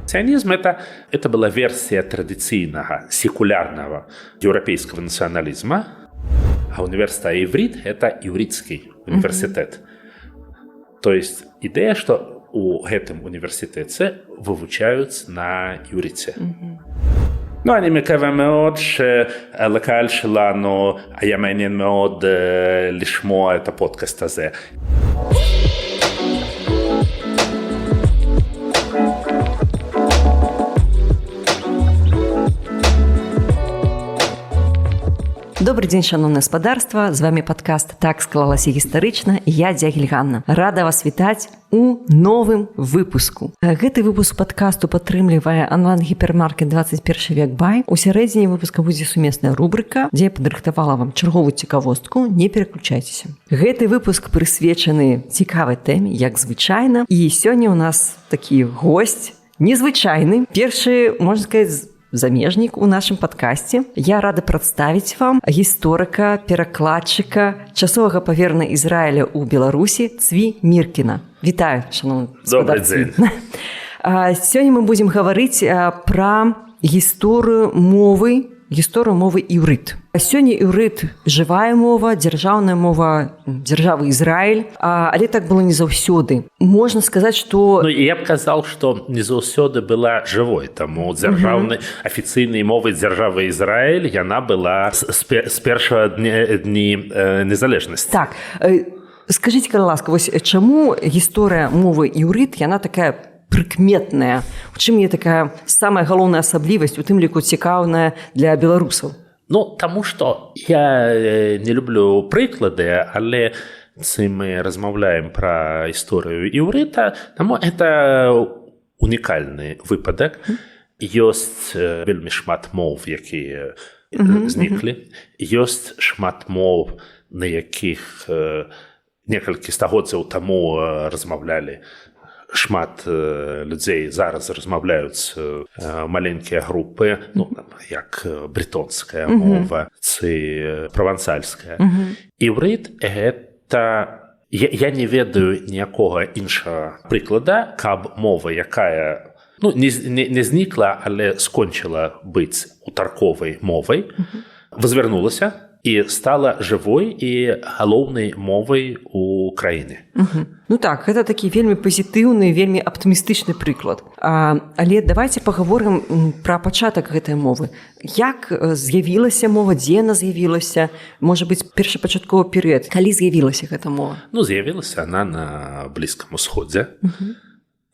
Сионизм это была версия традиционного, секулярного европейского национализма, а университет иврит – это ивритский университет. То есть идея, что у этом университете вывучаются на иврите. אני מקווה מאוד שהקהל שלנו היה מעניין מאוד לשמוע את הפודקאסט הזה. Добрый дзень, шановнае гаспадарства, з вами падкаст «Так склалася гістарычна» і я, Дзягіль Ганна. Рада вас вітаць у новым выпуску. Гэты выпуск падкасту падтрымлівае онлайн-гіпермаркет 21 век бай. У сярэдзіне выпуска будзе сумесная рубрыка, дзе я падрыхтавала вам чарговую цікавостку, не пераключайцеся. Гэты выпуск прысвечаны цікавай тэме, як звычайна, і сёння ў нас такі госць незвычайны. Першы, можна сказаць, замежнік у нашым падкасці. Я рада прадставіць вам гісторыка, перакладчыка, часовага паверна Ізраіля ў Беларусі Цві Міркіна. Вітаю, шановны гаспадар Цві. Сёння мы будзем гаварыць пра гісторыю мовы іврыт. Сёння іврыт жывая мова, дзяржаўная мова дзяржавы Ізраіль, але так было не заўсёды. Можна сказаць, што... Я б казаў, што не заўсёды была жывой, таму дзяржаўнай афіцыйнай мовай дзяржавы Ізраіль яна была з першага дні незалежнасці. Так, скажыце, калі ласка, вось чаму гісторыя мовы іврыт, яна такая прыкметная? У чым є такая самая галоўная асаблівасць, у тым ліку цікаўная для беларусаў? Таму што я не люблю прыклады, але мы размаўляем пра гісторыю іврыта, таму это унікальны выпадак. Ёсць вельмі шмат моў, якія зніклі. Ёсць шмат моў, на якіх некалькі стагоддзяў таму размаўлялі шмат людзей, зараз размаўляюць маленькія групы, як бритонская мова ці правансальская. Іврыт – гэта... Я не ведаю ніякога іншага прыклада, каб мова, якая не знікла, але скончыла быць утарковай мовай, возвярнулася і стала жывой і галоўнай мовай у краіне. Так, гэта такі вельмі пазітыўны, вельмі аптымістычны прыклад. Але давайце пагаворым пра пачатак гэтай мовы. Як з'явілася мова, дзе яна з'явілася? Можа быць, першапачатковы перыяд. Калі з'явілася гэта мова? З'явілася она на Блізкім Усходзе,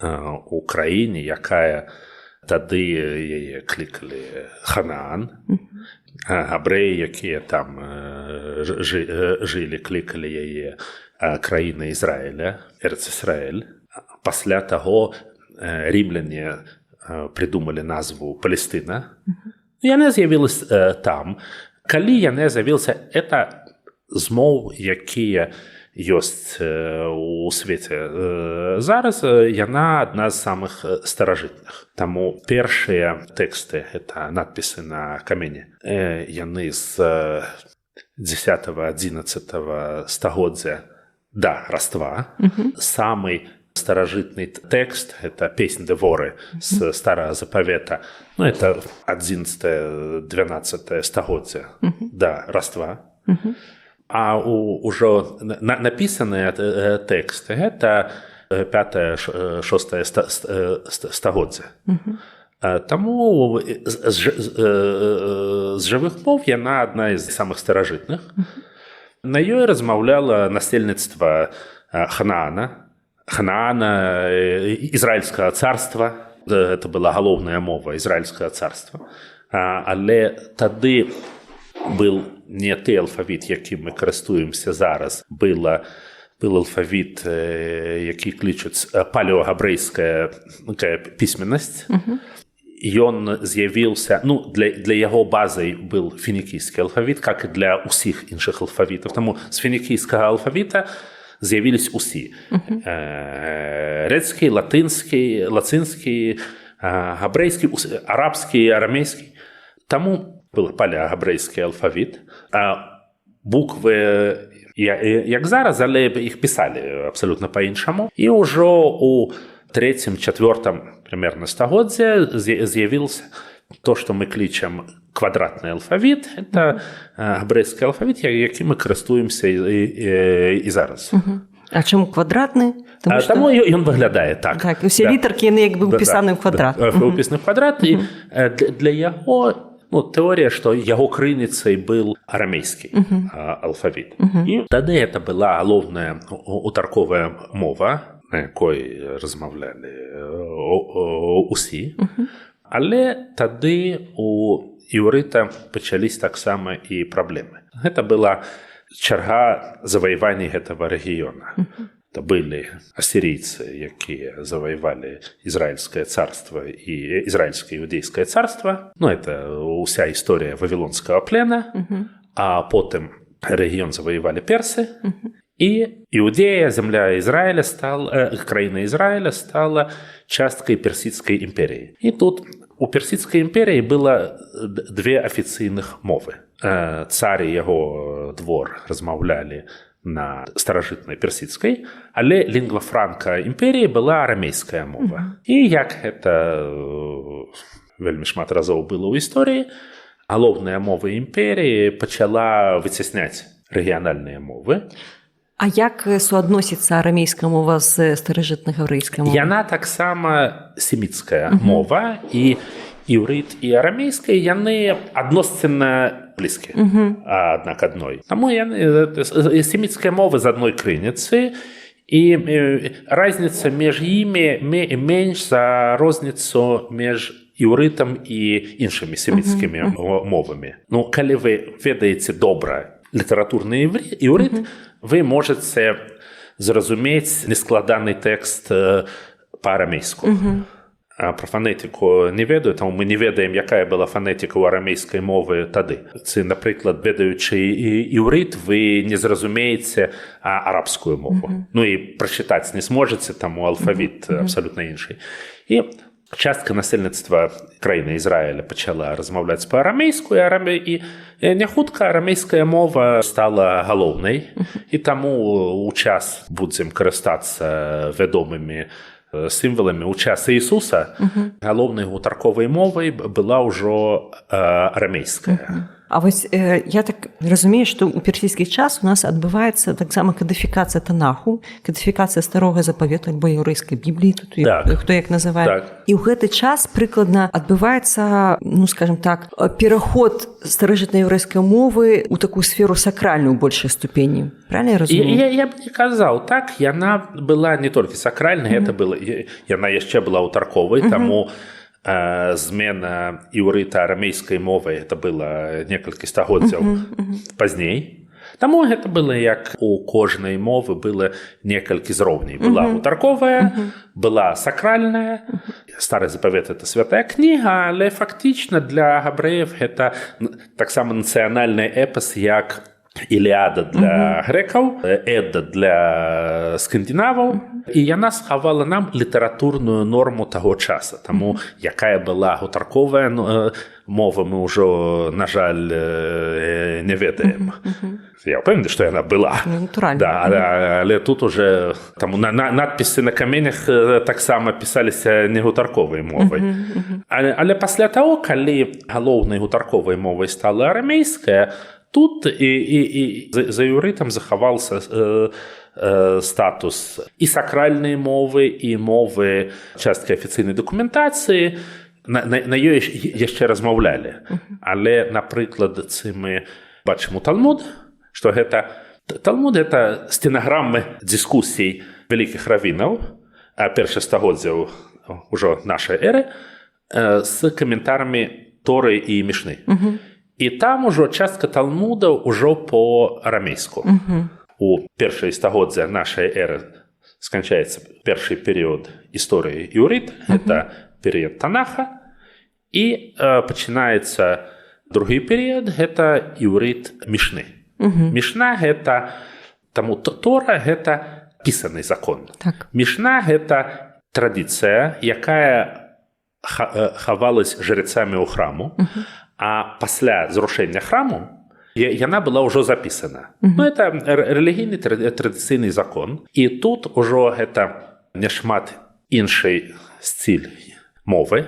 у краіне, якая тады яе клікалі Ханаан. Габрэі, якія там жылі, клікалі яе краіна Ізраіля, Эрц-Ісраэль. Пасля таго рымляне придумалі назву Палестына. Яна з'явілася там. Калі яна з'явілася, это з моў, якія ёсць у свеце зараз, яна адна з самых старажытных. Таму першыя тэксты, гэта надпісы на камені, яны з 10-11 стагоддзя да Раства. Самый старажытны тэкст, это песень Деворы з Старага Запавета. Это 11-12 стагоддзя да Раства. А ўжо напісаныя тэксты – гэта 5-6 стагоддзя. Таму з жывых моў яна адна з самых старажытных. На ёй размаўляла насельніцтва Ханаана, Ізраільскага царства. Гэта была галоўная мова Ізраільскага царства. Але тады был не той алфавіт, якім мы карыстуемся зараз. Был алфавіт, які клічуць палеагабрэйская пісьменнасць. Ён з'явіўся, для яго базай был фінікійскі алфавіт, как і для ўсіх іншых алфавітаў. Таму з фінікійскага алфавіта з'явілись усі. Рэцкі, лацінскі, габрэйскі, арабскі, арамейскі. Таму был палеагабрэйскі алфавіт, а буквы, як зараз, але іх пісалі абсалютна па-іншаму. І ўжо у 3-4 примерно стагоддзя з'явился то, что мы кличем квадратный алфавит. Это габрэйскі алфавит, яким мы користуємося і зараз. А чому квадратний? Тому він виглядає так. Так, усі літерки якби вписані в квадрат. Вписані в квадрат. І для його теорія, що його криницей був арамейський алфавит. І тоді це була головна утаркова мова, на якій розмовляли усі. Але тоді у іўрыта пачались таксама і праблемы. Гэта была чарга заваявання гэтага рэгіёна. Это былі ассірійцы, якія заваявалі Ізраільскае царства і Ізраільскае іудзейскае царства. Это ўся гісторыя вавілонскага плена, а потым рэгіён заваявалі персы, і Іудея, зямля Ізраіля краіна Ізраіля стала часткай персідскай імперіі. І тут у персідскай імперіі было 2 афіцыйных мовы. Цар і яго двор размаўлялі на старажытнай персідскай, але лінгва франка імперіі была арамейская мова. І як гэта вельмі шмат разоў было ў гісторыі, галоўная мова імперіі пачала выцясняць рэгіянальныя мовы. А як суадносіцца арамейская мова з старажытна-габрэйскай мовай? Яна таксама семіцкая мова, і іўрыт і арамейская яны адносна блізкія адна к адной. Таму семіцкая мова з адной крыніцы, і разніца між імі менш за розніцу між іўрытам і іншымі семіцкімі мовамі. Калі вы ведаеце добра літаратурны іўрыт, вы можете зразумець нескладаны тэкст па-арамейску. Про фанетику не ведаю, тому ми не ведаем, якая була фанетика у арамейської мови тоді. Це, наприклад, ведаючи іўрит, ви не зрозумієте арабську мову. І прочитати не зможете, тому алфавіт абсолютно інший. І частка насельніцтва країни Ізраїля почала розмовляти по-арамейську, і не хутка арамейська мова стала галоўнай, і тому у час будзем карыстацца вядомымі сімваламі. У час Ісуса галоўнай гутарковай мовай была ўжо арамейская. А вось я так разумею, што ў персійскі час у нас адбываецца таксама кадыфікацыя Танаху, кадыфікацыя старога запавету альбо яўрэйскай бібліі, тут хто як называе. І ў гэты час прыкладна адбываецца, скажем так, пераход старажытнай яўрэйскай мовы ў такую сферу сакральную ў большай ступені. Правильно я разумею? Я б не казаў. Так, яна была не толькі сакральнай, яна яшчэ была ўтарковай, таму змена іўрыта арамейскай мовы это было некалькі стагоддзяў пазней. Таму гэта было як у кожнай мовы было некалькі зроўней. Была гутарковая, была сакральная. Стары запавет это святая кніга, але фактычна для габрэяў гэта таксама нацыянальны эпас як Іліада для грэкаў, Эда для скандинаваў, і яна схавала нам літаратурную норму таго часа. Таму якая была гутарковая мова, мы ўжо, на жаль, не ведаем. Я ўпэўнены, што яна была. Натуральна. Да, але тут уже надпісы на каменях таксама пісаліся не гутарковай мовай. Але пасля таго, калі галоўнай гутарковай мовай стала арамейская, тут і за іўрытам захаваўся статус і сакральнай мовы, і мовы часткі афіцыйнай дакументацыі. На ёй яшчэ размаўлялі. Але, напрыклад, мы бачым у Талмуд, што Талмуд – гэта стенаграммы дыскусій вялікіх равінаў, першых стагоддзяў ужо нашай эры, з каментарамі Торы і Мішны. І там ужо частка Талмуда ўжо по-арамейску. У першай стагоддзя нашай эры сканчаецца першы перыяд гісторыі іўрыта, гэта перыяд Танаха, і пачынаецца другі перыяд, гэта іўрыт Мішны. Мішна гэта, таму Тора гэта пісаны закон. Мішна гэта традыцыя, якая хавалась жрецамі ў храму, а пасля зрушэння храму яна была ўжо запісана. Это рэлігійны традыцыйны закон. І тут ужо гэта няшмат іншы стиль мовы.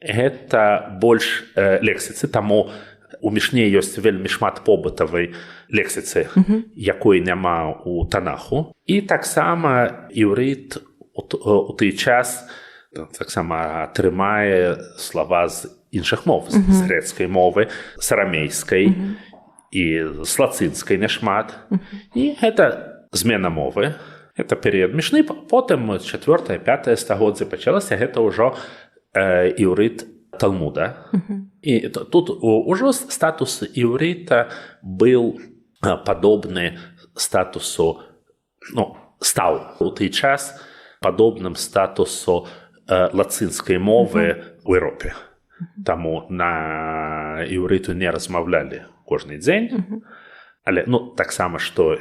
Гэта больш лексіцы, таму у Мішне ёсць вельмі шмат побытавай лексіцы, якой няма у Танаху. І таксама іўрыт у той час таксама атрымае слова з іншых мов, з грецкай мовы, з арамейскай і з лацынскай няшмат. І гэта змена мовы, гэта перыяд Мішны. Потым 4-5 стагоддзе пачалася, гэта ўжо іўрыт Талмуда. І тут ужо статус іўрыта быў падобны статусу, стаў у той час падобным статусу лацынскай мовы ў Еўропе. Таму на іўрыту не размаўлялі кожны дзень. Але таксама, што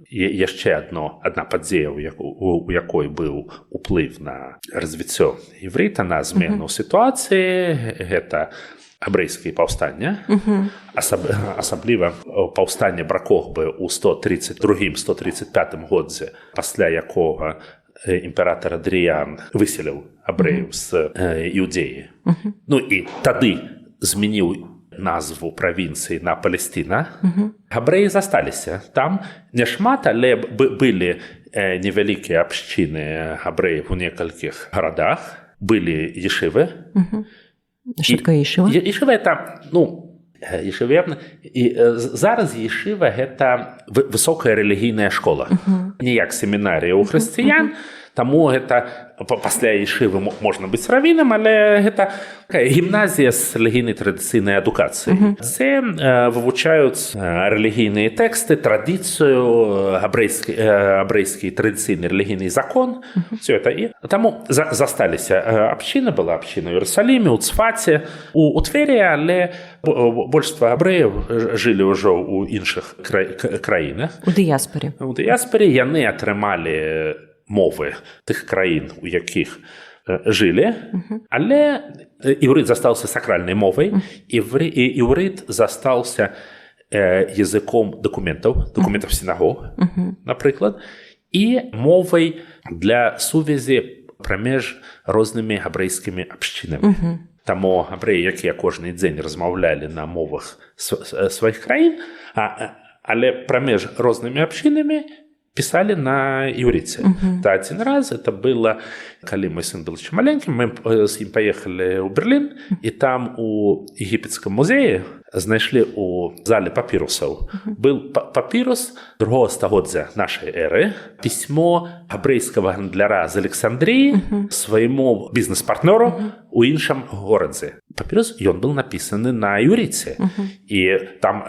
яшчэ адна падзея, у якой быў уплыв на развіццё іўрыта, на змену сітуацыі, гэта габрэйскае паўстанне, асабліва паўстанне Бракохбы ў 132-135 годзе, пасля якога імператар Адрыян выселіў габрэяў з Іўдзеі. І тады змяніў назву правінцыі на Палестына. Габрэі засталіся там няшмат, але былі невялікія абшчыны габрэяў у некалькіх гарадах, былі ешывы. Што такое ешыва? Ешыва это, зараз ешыва гэта высокая рэлігійная школа. Не як семінарія ў хрысціян, таму гэта пасля ешывы можна быць равінам, але гэта гімназія з рэлігійнай традыцыйнай адукацыяй. Це вывучаюць рэлігійныя тэксты, традыцыю, габрэйскі традыцыйны рэлігійны закон. Все это. І таму засталіся абшчыны, была абшчына ў Іерусаліме, у Цфаце, у Твері, але большинство габрэяў жылі ўжо ў іншых краінах. У дыяспоре. У дыяспоре яны атрымалі мовы тых краін, у якіх жылі, але іўрыт застаўся сакральнай мовай, і іўрыт застаўся языком дакументаў сінагог, напрыклад, і мовай для сувязі праміж рознымі габрэйскімі абшчынамі. Таму габрэі, якія кожны дзень размаўлялі на мовах сваіх краін, але праміж рознымі абшчынамі писали на іўрыце. Один раз это было, калі мой сын был еще маленьким, мы с ним поехали в Берлин, и там у египетском музее знайшлі у зале папірусаў. Был папірус 2-го стагоддзя нашай эры, пісьмо габрэйскага гандляра з Александрыі свайму бізнес-партнёру у іншым горадзе. Папірус, ён был напісаны на іўрыце. І там,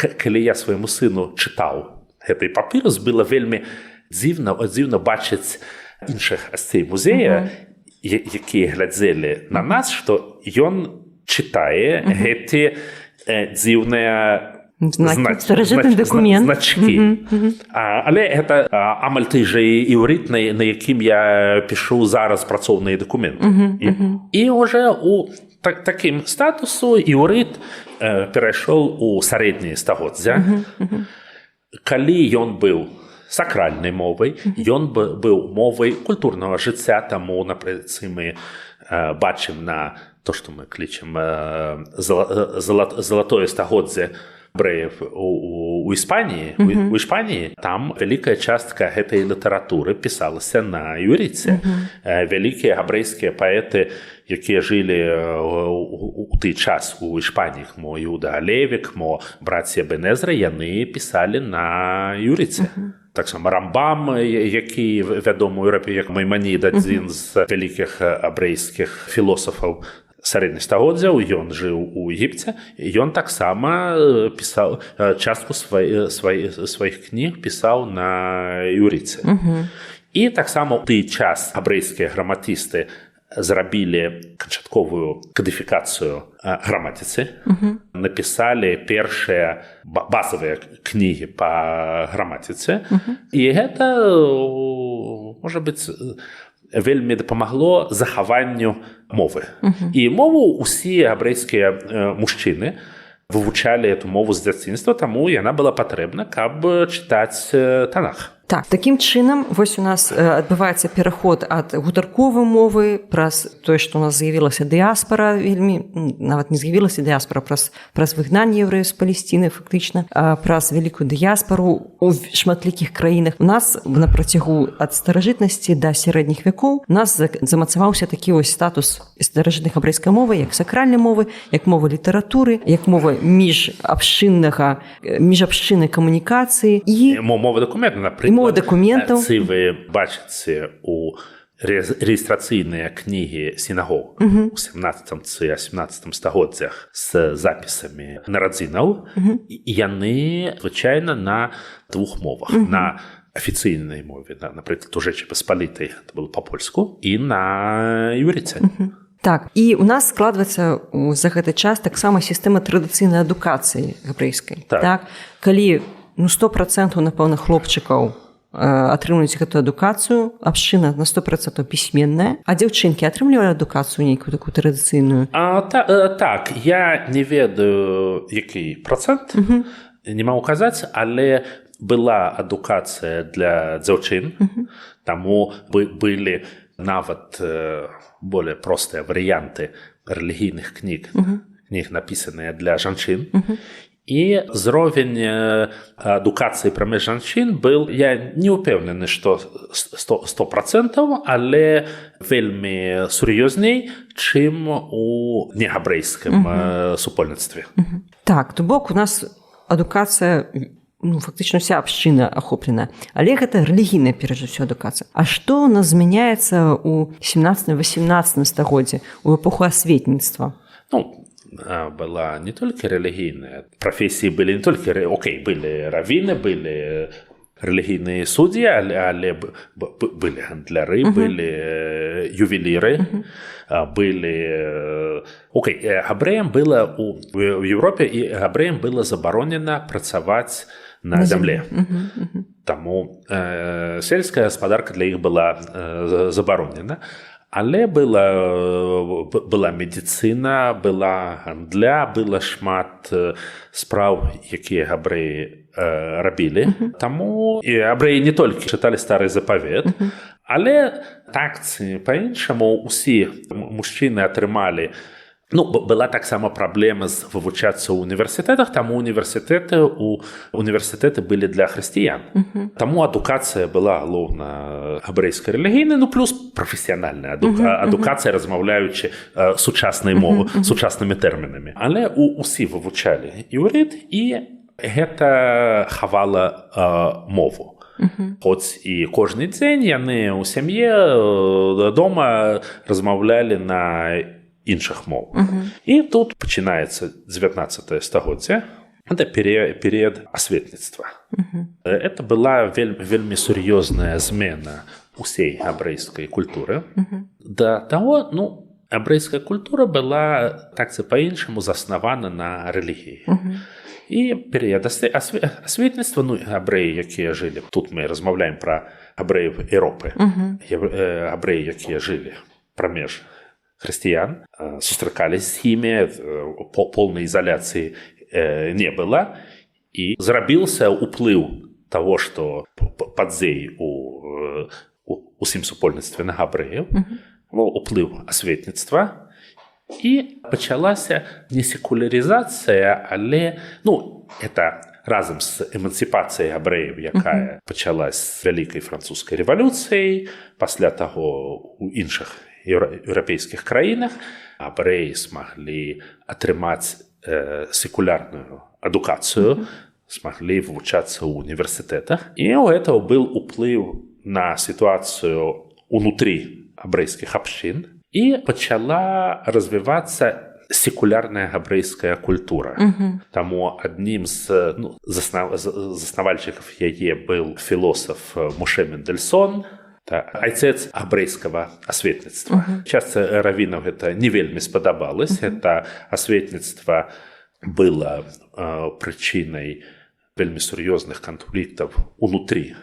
калі я свайму сыну чытаў гэты папірус, было вельмі дзіўна бачыць іншых гасцей музея, якія глядзелі на нас, што ён чытае гэты дзіўныя значкі. Але гэта амаль той жа іўрыт, на якім я пішу зараз працоўныя дакументы. І ўжо у такім статусу іўрыт перайшоў у сярэдняе стагоддзя. Калі ён быў сакральнай мовай, ён быў мовай культурнага жыцця, таму, напрыклад, мы бачым на то, што мы клічам залатое стагоддзе габрэяў у Іспаніі. У Іспаніі там вялікая частка гэтай літаратуры пісалася на іўрыце. Вялікія габрэйскія паэты, якія жылі у той час у Іспаніі, мо Іуда Алевік, мо брація Бенезра, яны пісалі на іўрыце. Таксама Рамбам, які вядомы ў Еўропе як Майманід, адзін з вялікіх габрэйскіх філосафаў сярэдніх стагоддзяў, ён жыў у Егіпце, ён таксама пісаў частку сваіх кніг пісаў на іўрыце. І таксама ў той час габрэйскія граматысты зрабілі канчатковую кадыфікацыю граматыцы, напісалі першыя базавыя кнігі па граматыцы, і гэта, можа быць, вельмі дапамагло захаванню мовы. І мову ўсе габрэйскія мужчыны вывучалі эту мову з дзяцінства, таму яна была патрэбна, каб чытаць Танах. Так, такім чынам вось у нас адбываецца пераход ад гутарковай мовы праз тое, што у нас з'явілася дыяспара, вельмі нават не з'явілася дыяспара праз выгнанне еврэяў з Палесціны фактычна, праз вялікую дыяспару у шматлікіх краінах. У нас на працягу ад старажытнасці да сярэдніх вякоў у нас замацаваўся такі вось статус старажытнай габрэйскай мовы як сакральнай мовы, як мова літаратуры, як мова міжабшчыннай камунікацыі і мова дакументу, напрыклад. Мова дакументаў. Ці вы бачыце у рэгістрацыйныя кнігі сінагог у 17 ці 18 стагоддзях з запісамі нарадзінаў, яны звычайна на двух мовах. На афіцыйнай мове, напрыклад, у Жэчы Паспалітай, это было па-польску, і на іўрыце. Так, і у нас складваецца за гэты час таксама сістэма традыцыйнай адукацыі габрэйскай. Так. Калі 100%, напэўна, хлопчыкаў атрымліваюць гэтую адукацыю, абшчына на 100% пісьменная, а дзяўчынкі атрымлівалі адукацыю нейкую такую традыцыйную? Так, я не ведаю, які працэнт, не магу казаць, але была адукацыя для дзяўчын, таму былі нават более простыя варыянты рэлігійных кніг, напісаныя для жанчын. І зровень адукацыі прамеж жанчын был, я не ўпэўнены, што 100%, але вельмі сур'ёзней, чым у негабрэйскім супольніцтве. Так, то бок у нас адукацыя, фактычна ўся абшчына ахоплена, але гэта рэлігійная перш за ўсё адукацыя. А што у нас змяняецца ў 17-18 стагоддзе, у эпоху асветніцтва? Была не толькі рэлігійная. Прафесіі былі не толькі... былі равіны, былі рэлігійныя суддзі, але былі гандляры, былі ювеліры, былі... Габрэям было у Еўропе, і габрэям было забаронена працаваць на зямле. Таму сельская гаспадарка для іх была забаронена. Але была медицина, была гандля, было шмат спраў, якія габрэі рабілі. Таму і габрэі не толькі чыталі стары запавет, але так ці па-іншаму ўсе мужчыны атрымалі. Была таксама праблема з вывучацца ў універсітэтах, таму універсітэты былі для хрысціян. Таму адукацыя была галоўна габрэйскай рэлігійнай, плюс прафесіянальная адукацыя, размаўляючы сучаснай мовы, сучаснымі тэрмінамі. Але усе вывучалі іўрыт, і гэта хавала мову. Хоць і кожны дзень яны ў сям'і дома размаўлялі на іншых моў. І тут пачынаецца 19 стагоддзе. Это перыяд асветніцтва. Это была вельмі сур'ёзная змена усей габрэйскай культуры. Да таго, габрэйская культура была так ці па-іншаму заснавана на рэлігіі. І перыяд асветніцтва, габрэі, якія жылі. Тут мы размаўляем пра габрэяў Еўропы. Габрэі, якія жылі прамеж хрысціян, сустракались з імі, поўнай ізаляцыі не было, і зрабіўся ўплыў таго, што падзей у ўсім супольніцтве на габрэяў, ўплыў асветніцтва, і пачалася не секулярызацыя, але, это разам з эмансіпацыяй габрэяў, якая пачалась з вялікай французскай рэвалюцыяй, пасля таго у іншых еўрапейскіх краінах габрэі смаглі атрымаць секулярную адукацыю, смаглі вывучацца ў універсітэтах. І ў гэтага быў уплыў на сітуацыю ўнутры габрэйскіх абшчын, і пачала развівацца секулярная габрэйская культура. Таму аднім з заснавальнікаў яе быў філосаф Моше Мендельсон, айцец габрэйскага асветніцтва. Частцы равінаў гэта не вельмі спадабалось. Это асветніцтва было прычынай вельмі сур'ёзных канфліктаў унутры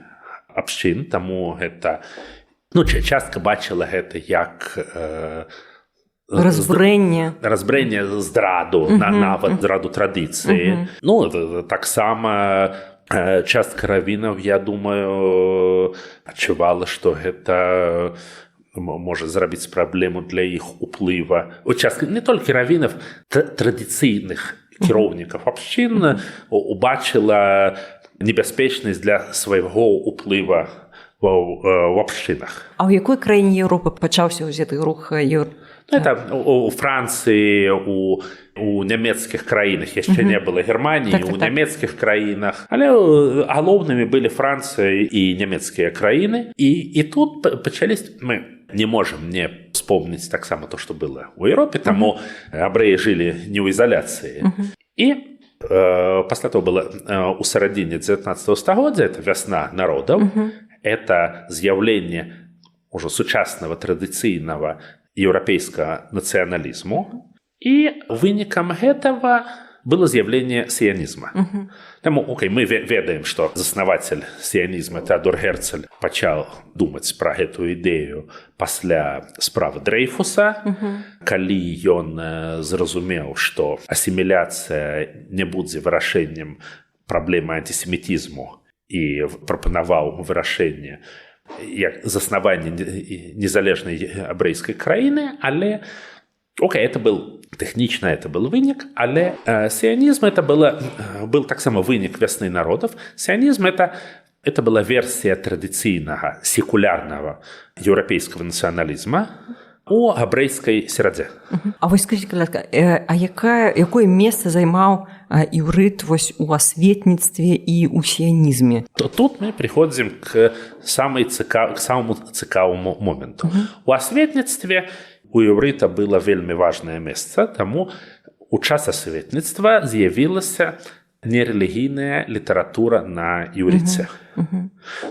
абшчын, таму гэта частка бачыла гэта як разбурэнне, здраду, нават здраду традыцыі. Таксама частка раввінаў, я думаю, адчувала, што гэта можа зрабіць праблему для іх уплыва. Частка не толькі раввінаў, традыцыйных кіроўнікаў абшчын убачыла небяспечнасць для свайго ўплыва в абшчынах. А ў якой краіне Еўропы пачаўся гэты рух? Это у Францыі, у нямецкіх краінах, яшчэ не было Германіі, у нямецкіх краінах, але галоўнымі былі Францыя і нямецкія краіны. І тут пачались, мы не можам не вспомніць таксама то, што было ў Еўропе, таму абрэі жылі не ў ізаляцыі. І пасля того было у сярэдзіне 19 стагоддзя, это вясна народаў, это з'яўленне ўжо сучаснага традыцыйнага еўрапейскага нацыяналізму, і вынікам гэтага было з'яўленне сіянізма. Таму, мы ведаем, што заснавацель сіянізма Тэадор Герцэль пачаў думаць пра гэтую ідэю пасля справы Дрейфуса, калі ён зразумеў, што асіміляцыя не будзе вырашэннем праблемы антисемітізму і прапанаваў вырашэнне як заснаванне незалежнай абрэйскай краіны, але это был тэхнічна, это был вынік, але сіянізм это был таксама вынік вясны народов. Сіянізм это была версія традыцыйнага секулярнага еўрапейскага нацыяналізма у абрэйскай серадзе. А вось скажыце, а якое месца займаў іўрыт вось у асветніцтве і ў сіянізме? Тут мы прыходзім к самаму цікаваму моменту. У асветніцтве у іўрыта было вельмі важнае месца, таму у час асветніцтва з'явілася нерэлігійная літаратура на іўрыце.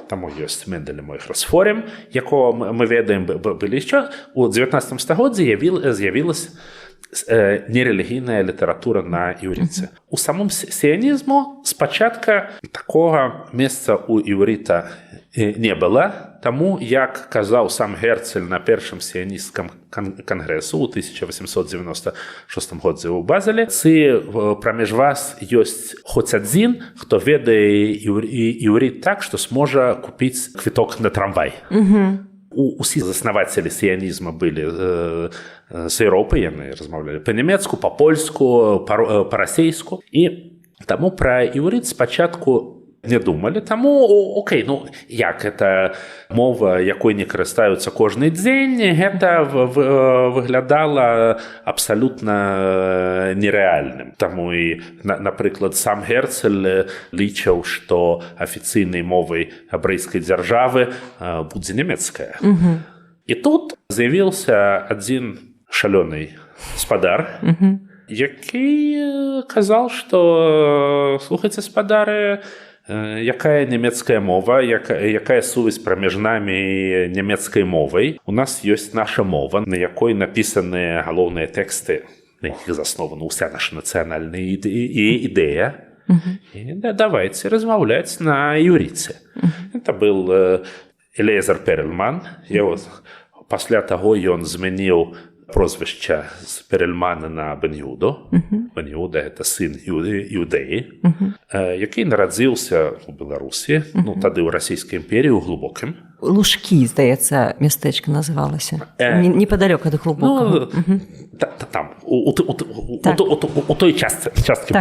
Таму ёсць Мендель мой Хросфорем, якого мы ведаем былі яшчэ. У 19 стагоддзі з'явілася нерэлігійная літаратура на іўрыце. У самом сіянізму спачатку такога месца у іўрыта не было, таму, як казаў сам Герцэль на першым сіянісцкім кангрэсу ў 1896 годзе ў Базелі, праміж вас ёсць хоць адзін, хто ведае іўрыт так, што зможа купіць квіток на трамвай. Усе заснавацелі сіянізма былі з Еўропы, яны размаўлялі па-нямецку, па-польску, па-расейску, і таму пра іўрыт спачатку не думалі. Таму, як гэта мова, якой не карыстаюцца кожны дзень, гэта выглядала абсалютна нерэальным. Таму і, напрыклад, сам Герцэль лічыў, што афіцыйнай мовай абрэйскай дзяржавы будзе нямецкая. І тут з'явіўся адзін шалёны спадар, які казаў, што слухайце, спадары, якая нямецкая мова, якая сувязь праміж намі і нямецкай мовай. У нас ёсць наша мова, на якой напісаныя галоўныя тэксты, на якіх заснована ўся наша нацыянальная ідэя. І давайце размаўляць на іўрыце. Это был Элиезер Перельман. Пасля таго ён змяніў прозвішча з Перельмана на Бен-Юду. Бен-Юда – это сын Іўдэі, які нарадзіўся у Беларусі, тады ў Расійскай імперіі, у Глубокім. Лужкі, здаецца, мястэчка называлася. Непадалёк ад Глубокага. Там, у той часткі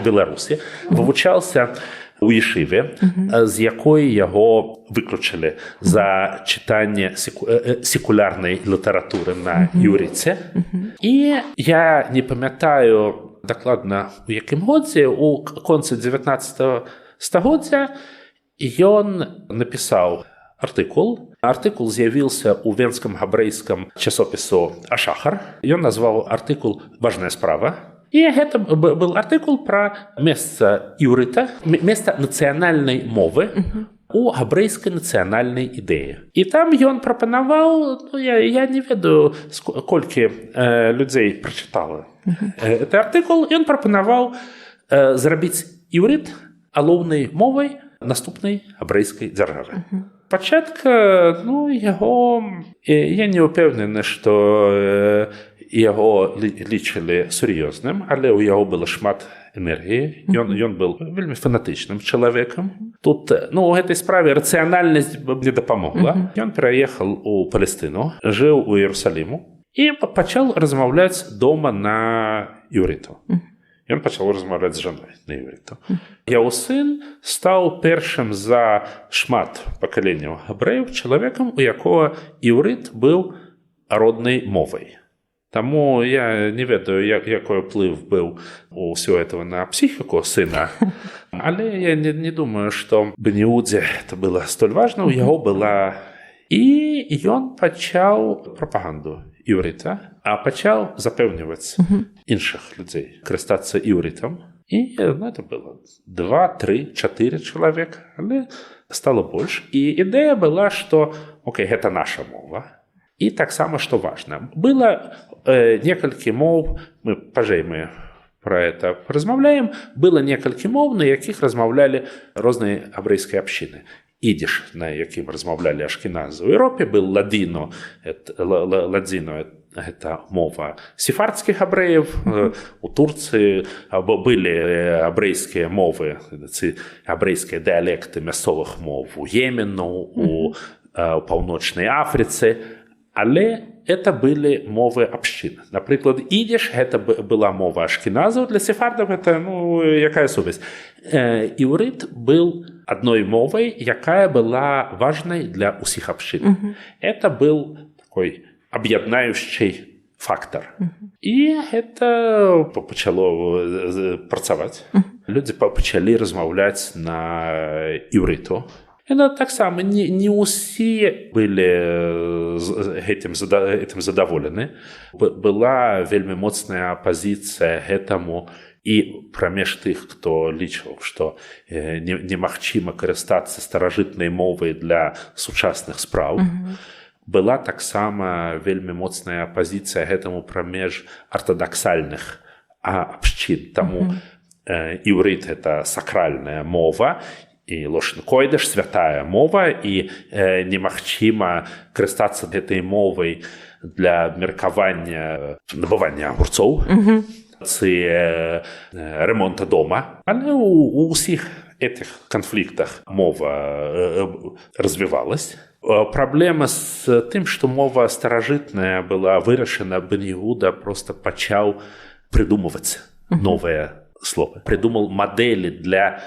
Беларусі, вывучаўся у Ешыве, з якой яго выключылі за чытанне секулярнай літаратуры на іўрыце. І я не памятаю дакладна у якім годзе, у концы 19 стагоддзя ён напісаў артыкул. Артыкул з'явіўся ў венскім габрэйскім часопісу «Ашахар». Ён назваў артыкул «Важная справа». І гэта был артыкул пра месца іўрыта, месца нацыянальнай мовы у габрэйскай нацыянальнай ідэі. І там ён прапанаваў, я не ведаю, колькі людзей прачытала гэты артыкул, ён прапанаваў зрабіць іўрыт галоўнай мовай наступнай габрэйскай дзяржавы. Спачатку, яго, я не ўпэўнены, што яго лічылі сур'ёзным, але ў яго было шмат энергіі. Ён быў вельмі фанатычным чалавекам. Тут, у гэтай справе рацыянальнасць не дапамогла. Ён пераехаў у Палестыну, жыў у Іерусаліму і пачаў размаўляць дома на іўрыту. Ён пачаў размаўляць з жаной на іўрыту. Яго сын стаў першым за шмат пакаленняў габрэяў чалавекам, у якога іўрыт быў роднай мовай. Таму я не ведаю, якой ўплыв быў у ўсё этого на псіхіку сына, але я не думаю, што в Бенеудзе это было столь важна. У яго была... І ён пачаў прапаганду іўрыта, а пачаў запэўніваць іншых людзей карыстацца іўрытам. І это было 2, 3, 4 чалавек, але стало больш. І ідэя была, што гэта наша мова. І таксама, што важна, было некалькі моў, мы пра это размаўляем, было некалькі моў, на якіх размаўлялі розныя габрэйскія абшчыны. Ідыш, на якім размаўлялі ашкеназы. У Еўропе был ладзіно, гэта мова сефардскіх габрэяў, у Турцыі былі габрэйскія мовы, габрэйскія дыялекты мясцовых моў у Йемену, у Паўночнай Афрыцы. Але это были мовы абшчын. Напрыклад, ідыш гэта была мова ашкеназаў, для сефардаў это якая сувязь. Іўрыт быў адной мовай, якая была важнай для ўсіх абшчын. Это был такой аб'яднаючы фактор. І гэта пачало працаваць. Людзі пачалі размаўляць на іўрыту. Это таксама не ўсе былі гэтым задаволены. Была вельмі моцная апазіцыя гэтаму і прамеж тых, хто лічыў, што немагчыма карыстацца старажытнай мовай для сучасных спраў. Была таксама вельмі моцная апазіцыя гэтаму прамеж артадаксальных абшчын. Таму іўрыт – это сакральная мова, і лошын койдыш, святая мова, і немагчыма карыстацца гэтай мовай для меркавання, набывання агурцоў, ці ремонта дома. Але у ўсіх этих канфліктах мова развівалась. Праблема з тым, што мова старажытная была вырашана, Бен-Егуда просто пачаў придумываць новыя словы. Придумал мадэлі для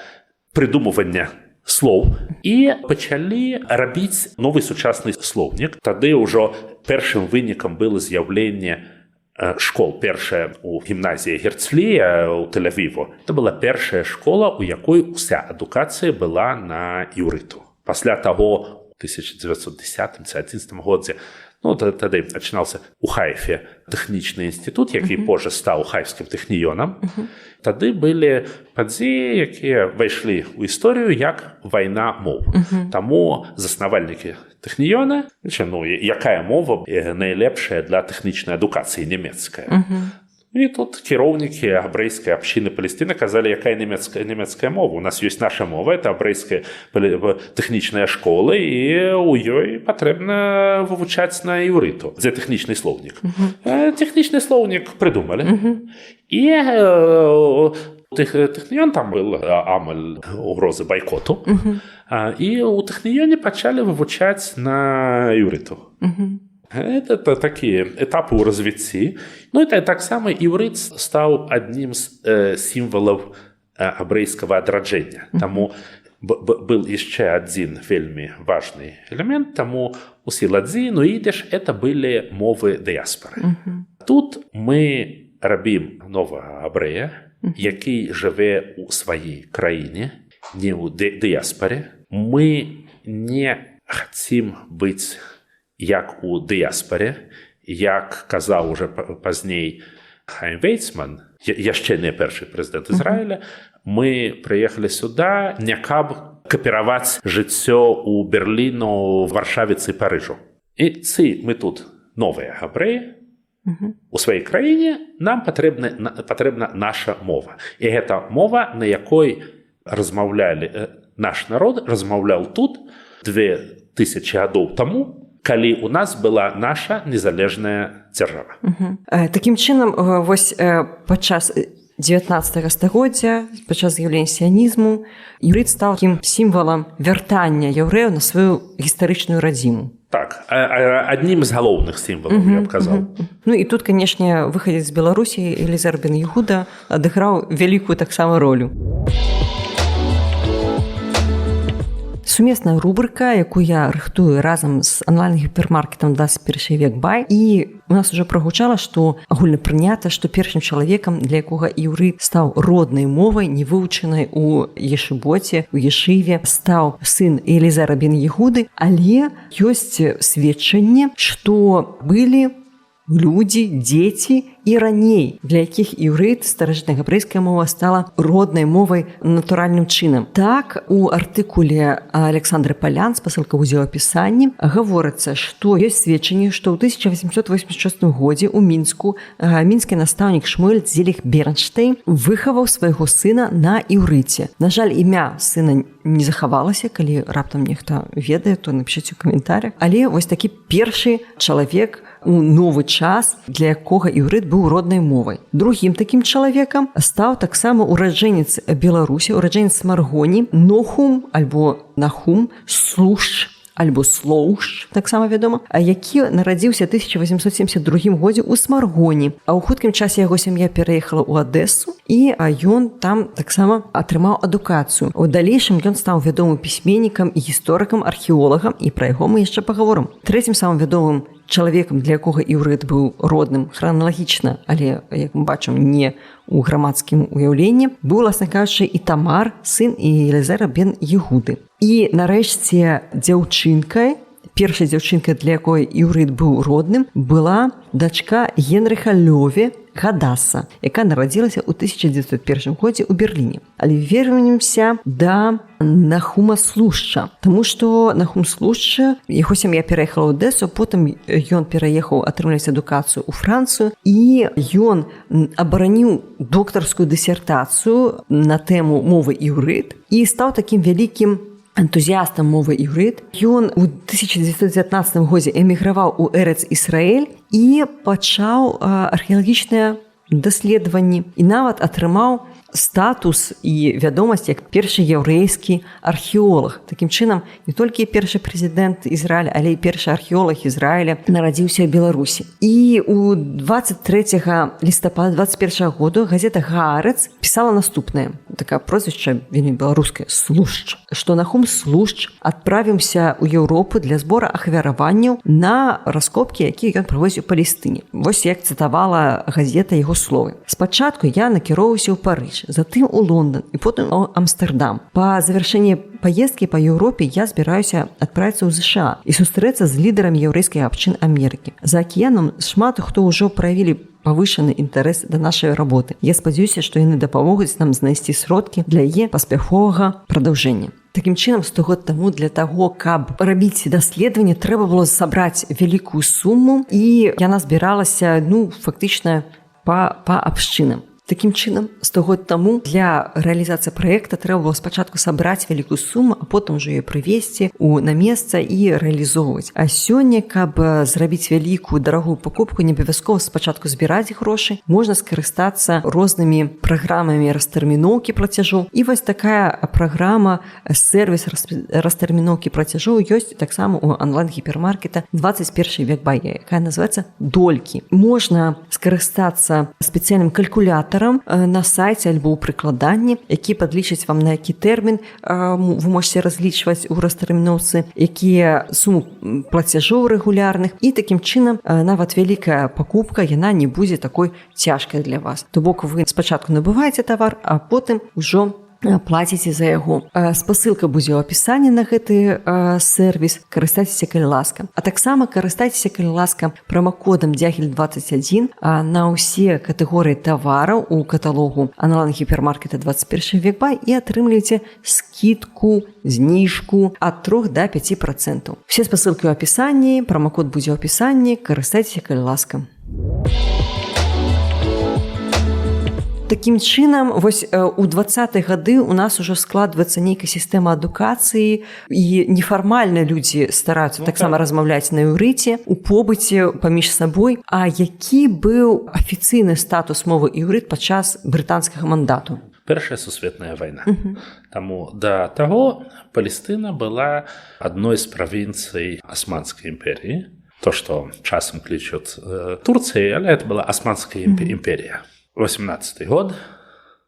придумывання слоў і пачалі рабіць новы сучасны слоўнік. Тады ўжо першым вынікам было з'яўленне школ. Першая у гімназіі Герцлія ў Тель-Авіву. Это была першая школа, у якой уся адукацыя была на іўрыту. Пасля таго, у 1910-11 годзе, тады пачынаўся у Хайфе тэхнічны інстытут, які позже стаў Хайфскім тэхніёнам. Тады былі падзеі, якія ўвайшлі ў історыю як вайна моў. Таму заснавальнікі тэхніёна, якая мова найлепшая для тэхнічнай адукацыі, нямецкая. І тут кіроўнікі габрэйскай абшчыны Палестыны казалі, якая нямецкая мова. У нас ёсць наша мова, это габрэйская тэхнічная школа, і ў ёй патрэбна вывучаць на іўрыту. Дзе тэхнічны слоўнік? Тэхнічны слоўнік прыдумалі. І тэхніён там был амаль угрозы байкоту. І ў тэхніёне пачалі вывучаць на іўрыту. Это такія этапы ў развіцці. І таксама іўрыт стаў аднім з сімвалаў габрэйскага адраджэння. Таму был яшчэ адзін вельмі важны элемент. Таму усе ладзін, ідыш – это былі мовы дыяспары. Тут мы рабім новага габрэя, які жыве ў сваёй краіне, не ў дыяспаре. Мы не хацім быць як у дыяспаре, як казаў уже пазней Хайм Вейцман, яшчэ не першы прэзідэнт Ізраіля, мы прыехалі сюда не каб капіраваць жыццё ў Берліну, Варшаве ці Парыжу. І мы тут новыя габрэі, у сваёй краіне нам патрэбна наша мова. І гэта мова, на якой размаўлялі, наш народ размаўляў тут 2000 гадоў таму, калі у нас была наша незалежная дзяржава. Такім чынам, вось падчас 19 стагоддзя, падчас з'яўлення сіянізму, іўрыт стаў такім сімвалам вяртання яўрэяў на сваю гістарычную радзіму. Так, аднім з галоўных сімвалаў, я б казаў. Ну і тут, канешне, выхадзец з Беларусі Элізар бен Егуда адыграў вялікую таксама ролю. Сумесная рубрика, якую я рыхтую разам з онлайн-гіпермаркетам 21 век бай. І у нас уже прагучала, што агульна прынята, што першым чалавекам, для якога іўрыт стаў роднай мовай, не вывучанай у ешыботе, у ешыве, стаў сын Элізара бен Егуды, але ёсць сведчанне, што былі людзі, дзеці і раней, для якіх іўрыт, старажытная габрэйская мова, стала роднай мовай натуральным чынам. Так, у артыкуле Александры Палян, спасылка ў аўдыёапісанні, гаворыцца, што ёсць сведчанне, што ў 1886 годзе ў Мінску мінскі настаўнік Шмуэль Зеліх Бернштейн выхаваў свайго сына на іўрыце. На жаль, імя сына не захавалася, калі раптам нехта ведае, то напішыце ў каментарях. Але вось такі першы чалавек у новы час, для якога іўрыт быў роднай мовай. Другім такім чалавекам стаў таксама ураджэнец Беларусі, ураджэнец Маргоні, Нохум альбо Нахум Слушч альбо Слоуш, таксама вядома, які нарадзіўся 1872 годзе ў Смаргоні. А ў хуткім часе яго сям'я пераехала ў Адэсу, і ён там таксама атрымаў адукацыю. У далейшым ён стаў вядомым пісьменнікам і гісторыкам, археолагам, і пра яго мы яшчэ пагаворым. Трэцім самым вядомым чалавекам, для якога іўрыт быў родным храналагічна, але, як мы бачым, не ў грамадскім уяўленні, быў, власна кажучы, Ітамар, сын Элізара бен Егуды. І, нарэшце, дзяўчынкай, першай дзяўчынкай, для якой іўрыт быў родным, была дачка Генрыха Лёве Гадаса, якая нарадзілася ў 1901 годзе ў Берліне. Але вернемся да Нахума Слушча, таму што Нахум Слушча, яго сям'я пераехала ў Адэсу, потым ён пераехаў атрымліваць адукацыю ў Францыю, і ён абараніў доктарскую дысертацыю на тэму мовы іўрыт і стаў такім вялікім энтузіастам мовы іўрыт. Ён у 1919 годзе эміграваў у Эрэц-Ісраэль і пачаў археалагічныя даследаванні і нават атрымаў статус і вядомасць як першы яўрэйскі археолог. Такім чынам, не толькі першы прэзідэнт Ізраіля, але і першы археолог Ізраіля нарадзіўся ў Беларусі. І у 23 лістапада 21 году газета «Гаарэц» пісала наступнае. Такая прозвішча вельмі беларускае «Слушч», што Нахум Слушч адправіўся ў Еўропу для збора ахвяраванняў на раскопкі, якія ён праводзіў у Палестыне. Вось як цытавала газета яго словы. «Спачатку я накіроўваўся ў Парыж, затым у Лондон і потым у Амстердам. Па завяршэнні паездкі па Еўропе я збіраюся адправіцца ў ЗША і сустрэцца з лідарамі яўрэйскіх абшчын Амерыкі. За акіянам шмат хто ўжо праявілі павышаны інтарэс да нашай работы. Я спадзяюся, што яны дапамогуць нам знайсці сродкі для яе паспяховага прадаўжэння». Такім чынам, 100 год таму для таго, каб рабіць даследаванне, трэба было сабраць вялікую суму, і яна збіралася, фактычна па абшчынам. Такім чынам, 100 год таму для рэалізацыі праекта трэба было спачатку сабраць вялікую суму, а потым ужо яе прывезці на месца і рэалізоўваць. А сёння, каб зрабіць вялікую дарагую пакупку, не абавязкова спачатку збіраць грошы, можна скарыстацца рознымі праграмамі растэрміноўкі плацяжоў. І вось такая праграма, сервіс растэрміноўкі плацяжоў ёсць таксама ў онлайн-гіпермаркета 21 век бай, якая называецца «Долькі». Можна скарыстацца спецыяльным калькулятарам на сайце альбо ў прыкладанні, які падлічыць вам, на які тэрмін вы можете разлічваць у растэрміноўцы, якія сумы плацяжоў рэгулярных, і такім чынам нават вялікая пакупка, яна не будзе такой цяжкай для вас. То бок вы спачатку набываеце тавар, а потым ужо плаціце за яго. Спасылка будзе ў апісанні на гэты сервіс. Карыстайцеся, калі ласка. А таксама карыстайцеся, калі ласка, прамакодам DIAGEL21 на ўсе катэгорыі тавараў у каталогу онлайн-гіпермаркета 21 век бай і атрымліваеце скидку, зніжку ад 3 до 5%. Все спасылкі ў апісанні, прамакод будзе ў апісанні. Карыстайцеся, калі ласка. такім чынам вось у 20-х гады у нас ужо складваецца нейкая сістэма адукацыі і нефармальна людзі стараюцца таксама размаўляць на іўрыце у побыце паміж сабой. А які быў афіцыйны статус мовы іўрыт падчас брытанскага мандату? Першая сусветная вайна. Таму да таго Палестына была адной з правінцый Асманскай імперіі. То, што часам клічуць Турцыяй, але это была Асманская імперія. 18-й год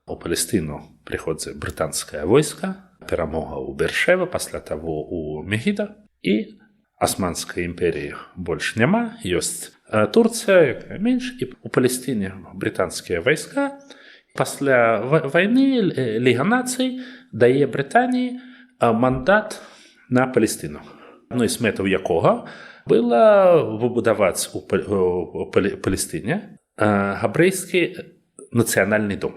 у Палестыну прыходзіць брытанскае войска, перамога ў Бершеве, пасля таго у Мегіда, і Асманскай імперіі больш няма, ёсць Турцыя, якая менш, і у Палестыне брытанскія вайска. Пасля вайны Ліга нацый дае Брытаніі мандат на Палестыну. Адной з мэтаў якога было выбудаваць у Палестыне габрэйскі нацыянальны дом.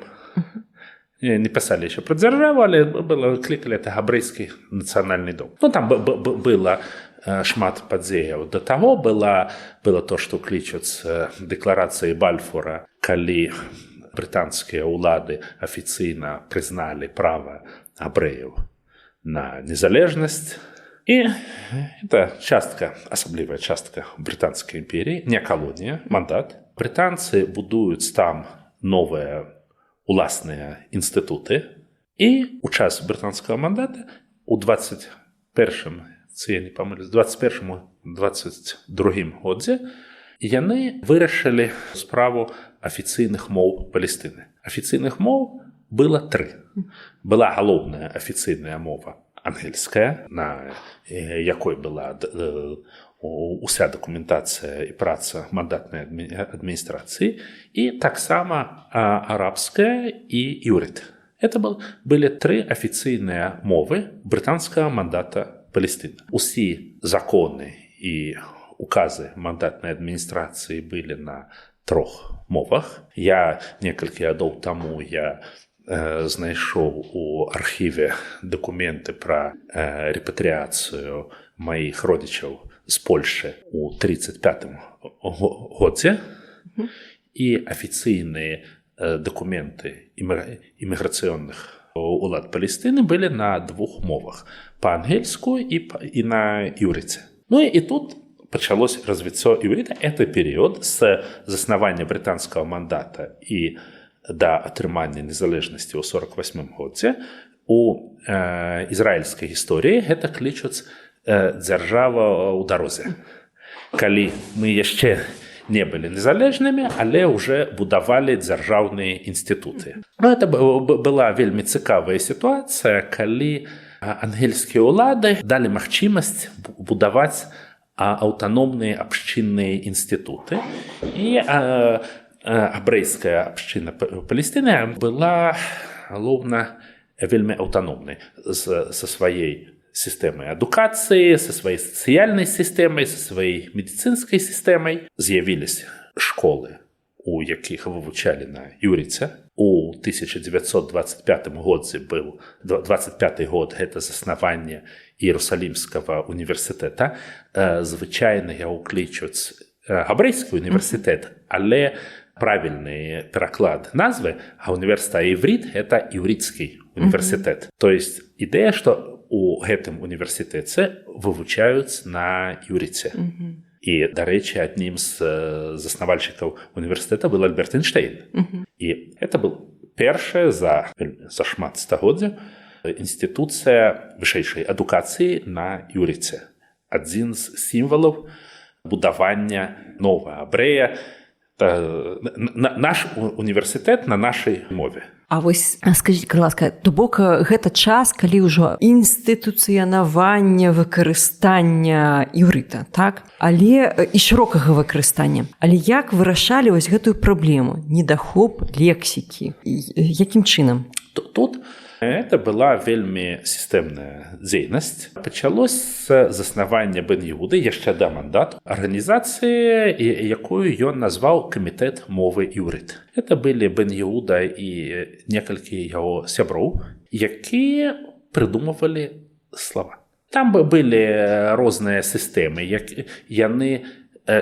Не пісалі яшчэ пра дзяржаву, але клікалі это габрэйскі нацыянальны дом. Там было шмат падзеяў. Да таго было то, што клічуць дэкларацыяй Бальфура, калі брытанскія ўлады афіцыйна прызналі права габрэяў на незалежнасць. І это частка, асаблівая частка брытанскай імперіі, не калонія, мандат. Брытанцы будуюць там новыя уласныя інстытуты. І ў час брытанскага мандата у 21-м, я не памылюсь, 21-22 годзе яны вырашылі справу афіцыйных моў Палестыны. Афіцыйных моў было 3. Была галоўная афіцыйная мова ангельская, на якой была уся дакументацыя і праца мандатнай адміністрацыі, і таксама арабская і іўрыт. Это былі 3 афіцыйныя мовы брытанскага мандата Палестыны. Усе законы і указы мандатнай адміністрацыі былі на 3 мовах. Я некалькі гадоў таму знайшоў у архіве дакументы пра рэпатрыяцыю маіх родзічаў з Польшы ў 1935 годзе. І афіцыйныя дакументы іміграцыйных улад Палестыны былі на 2 мовах. Па-ангельску і на іўрыце. І тут пачалось развіццё іўрыта. Это перыяд з заснавання брытанскага мандата і да атрымання незалежнасці ў 48 годзе. У ізраільскай гісторыі гэта клічуць дзяржава ў дарозе. Калі мы яшчэ не былі незалежнымі, але ўжэ будавалі дзяржаўныя інстытуты. Это была вельмі цікавая сітуацыя, калі ангельскія ўлады далі магчымасць будаваць аўтаномныя абшчынныя інстытуты. І габрэйская абшчына Палестыны была галоўна вельмі аўтаномнай са сваёй сістэмай адукацыі, са сваёй сацыяльнай сістэмай, са сваёй медыцынскай сістэмай. З'явіліся школы, у якіх вывучалі на іўрыце. У 1925 годзе быў 25 год, гэта заснаванне Іерусалімскага універсітэта. Звычайна яго клічуць габрэйскі універсітэт, але правільны пераклад назвы універсітэта іврит – гэта іўрыцкі універсітэт. То есть ідэя, што у гэтым універсітэце вывучаюць на іўрыце. І, дарэчы, аднім з заснавальшчыкаў універсітэта быў Альберт Эйнштейн. І гэта был першая за шмат стагоддзяў інстытуцыя вышэйшай адукацыі на іўрыце. Адзін з сімвалаў будавання новага абрэя. Наш універсітэт на нашай мове. А вось скажыце, ласка, то бок гэта час, калі ўжо інстытуцыянаванне выкарыстання іўрыта, так? Але і шырокага выкарыстання. Але як вырашалі вось гэтую праблему? Недахоп лексікі. Якім чынам? Тут это была вельмі сістэмная дзейнасць. Пачалось з заснавання Бен-Іуды яшчэ да мандату арганізацыі, якую ён назваў камітэт мовы іўрыт. Это былі Бен-Іуда і некалькі яго сяброў, якія прыдумывалі слова. Там былі розныя сістэмы, яны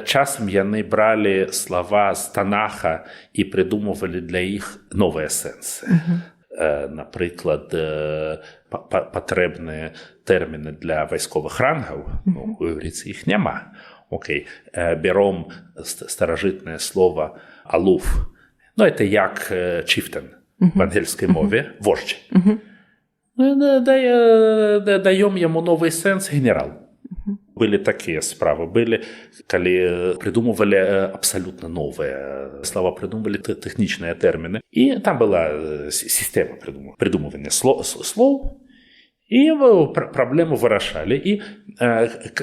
часам яны бралі слова з Танаха і прыдумывалі для іх новыя сэнсы. Напрыклад, патрэбныя тэрміны для вайсковых рангаў, у іўрыце іх няма. Окей, берем старажытнае слово «алуф». Это як чифтен в ангельской мове, вождь. Даем ему новый сенс генерал. Были такие справы, были, коли придумывали абсолютно новые слова, придумывали техничные термины. И там была система придумывания слов, и проблему вырашалі. І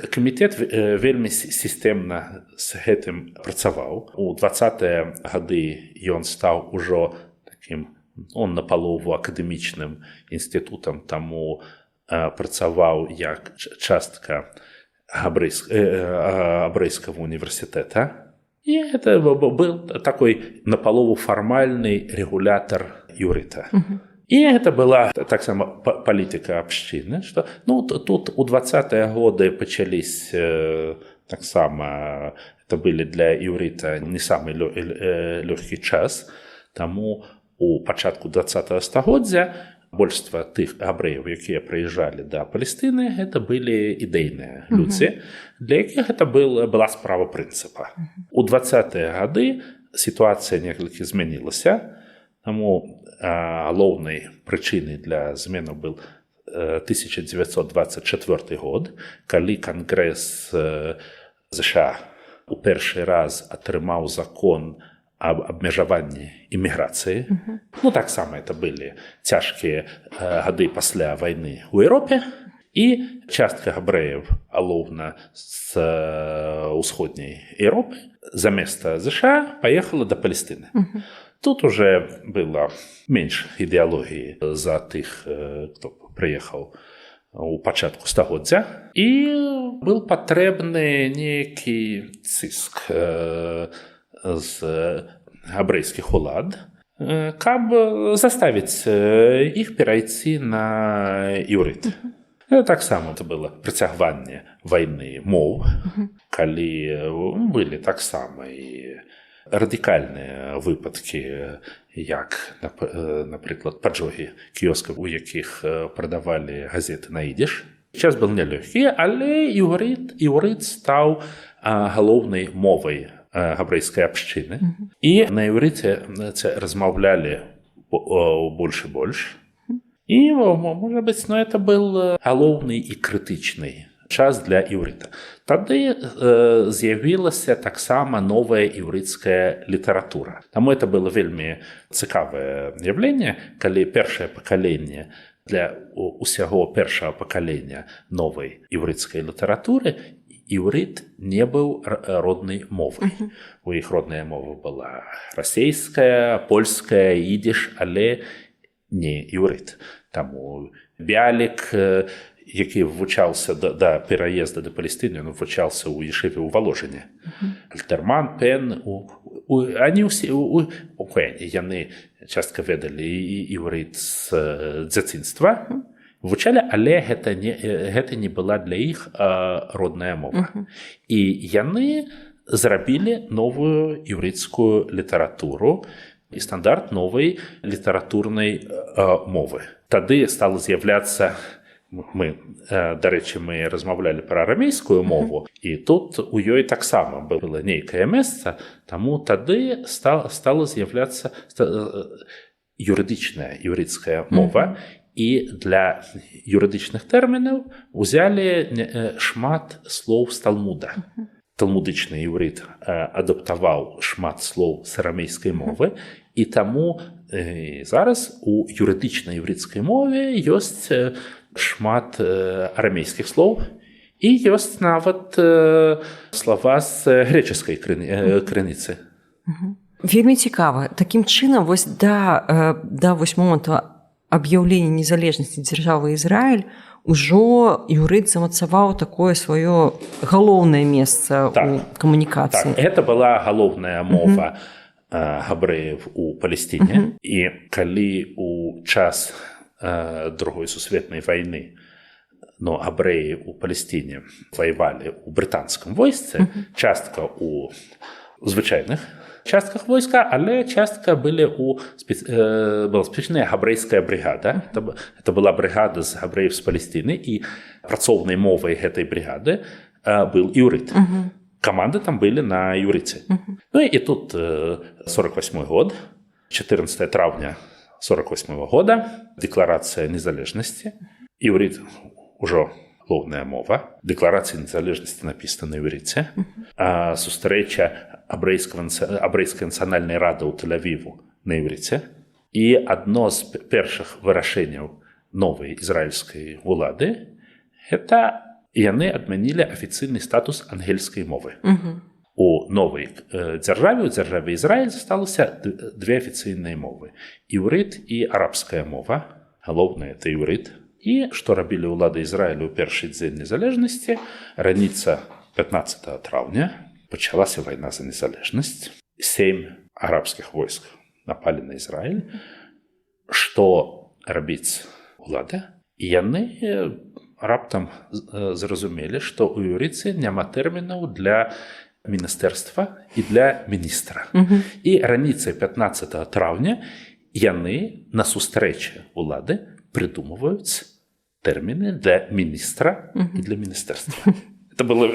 камітэт вельмі сістэмна з гэтым працаваў. У 20-е гады ён стаў ужо такім, он напалову акадэмічным інстытутам, таму працаваў як частка Габрэйскага універсітэта. І гэта быў такой напалову фармальны рэгулятар іўрыта. И это была так само политика общины, что тут у 20-е годы начались так само, это были для иврита не самый легкий час, тому у початку 20-го стагоддзя большинство тых габрэяў, якія прыязджалі до Палестины, это были идейные люди, для якіх это была справа принципа. У 20-е годы ситуация некалькі змянілася, тому галоўнай прычынай для зменаў был 1924 год, калі Кангрэс США у першы раз атрымаў закон об абмежаванні іміграцыі. Таксама это былі цяжкія гады пасля вайны ў Еўропе, і частка габрэяў галоўна з усходняй Еўропы замест США паехала да Палестыны. Тут уже было менш ідэалогіі за тых, хто прыехаў у пачатку стагоддзя. І быў патрэбны нейкі ціск з габрэйскіх улад, каб заставіць іх перайсці на іўрыт. Таксама это было працягванне вайны моў, калі былі таксама і радикальныя выпадкі, як, напрыклад, паджогі кіёскаў, у якіх прадавалі газеты на ідыш. Час был нелёгкі, але іўрыт стаў галоўнай мовай габрэйскай абшчыны. І на іўрыце размаўлялі больш і больш. І, можа быць, это был галоўны і крытычны час для іўрыта. Тады з'явілася таксама новая іўрыцкая літаратура. Таму это было вельмі цікавае з'яўленне, калі першае пакаленне для усяго першага пакалення новай іўрыцкай літаратуры іўрыт не быў роднай мовай. У іх родная мова была расейская, польская, ідыш, але не іўрыт. Таму Бялік, які вывучаўся да пераезда да Палестыны, ён вывучаўся ў Ешыве ў Воложыне. Альтерман, Пен, яны частка ведалі іўрыт з дзяцінства, вывучалі, але гэта не была для іх родная мова. І яны зрабілі новую іўрыцкую літаратуру і стандарт новай літаратурнай мовы. Тады стала з'яўляцца, дарэчы, мы размаўлялі пра арамейскую мову, і тут у ёй таксама было нейкае месца, таму тады стала з'яўляцца юрыдычная іўрыцкая мова, і для юрыдычных тэрмінаў узялі шмат слоў з Талмуда. Талмудычны іўрыт адаптаваў шмат слоў з арамейскай мовы, і таму зараз у юрыдычнай іўрыцкай мове ёсць шмат арамейскіх слоў, і ёсць нават слова з грэчаскай крыніцы. Вельмі цікава. Такім чынам, да моманту аб'яўлення незалежнасці дзяржавы Ізраіль ужо іўрыт замацаваў такое сваё галоўнае месца ў камунікацыі. Так, гэта была галоўная мова габрэяў у Палестине. І калі у час Другой сусветнай вайны но габрэі ў Палестине воевали у брытанскім войсцы, частка у звычайных частках войска, але частка была спецыяльная габрэйская бригада. Это была бригада з габрэев з Палестины, і працоўнай мовай гэтай бригады был іўрыт. Команды там были на іўрыце. Ну и тут 48 год, 14 травня 48 года, Декларация незалежности. Іўрыт уже галоўная мова. Декларация незалежности написана на іўрыце. Сустрэча Абрэйскай нацыянальнай рады ў Тель-Авіву на іўрыце. І адно з першых вырашэнняў новай ізраільскай улады – гэта яны адмянілі афіцыйны статус ангельскай мовы. У новай дзяржаве, у дзяржаве Ізраіль, засталася две афіцыйныя мовы. Іўрыт і арабская мова. Галоўнае – это іўрыт. І што рабілі ўлады Ізраілю ў першы дзень незалежнасці? Раніца 15 траўня пачалася вайна за незалежнасць. 7 арабскіх войск напалі на Ізраіль. Што рабіць улада? І яны раптам зразумелі, што ў іўрыце няма тэрмінаў для міністэрства і для міністра. І раніцай 15 траўня яны на сустрэчы улады придумываюць тэрміны для міністра і для міністэрства. Это было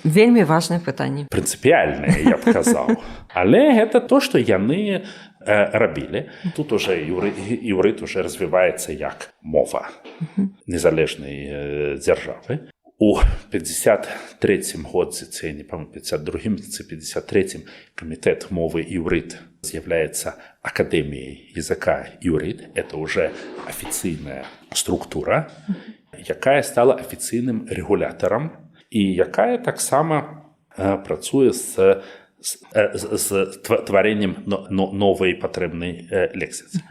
вельмі важнае пытанне. Прынцыпіяльнае, я б казаў. Але гэта то, што яны рабілі. Тут уже іўрыт уже развіваецца як мова незалежнай дзяржавы. У 53-м годзе, ці не памятаю, 52-м ці 53-м камітэт мовы іўрыт з'яўляецца акадэміяй языка іўрыт. Это уже афіцыйная структура, якая стала афіцыйным рэгулятарам і якая таксама працуе з тварэннем новай патрэбнай лексіцы.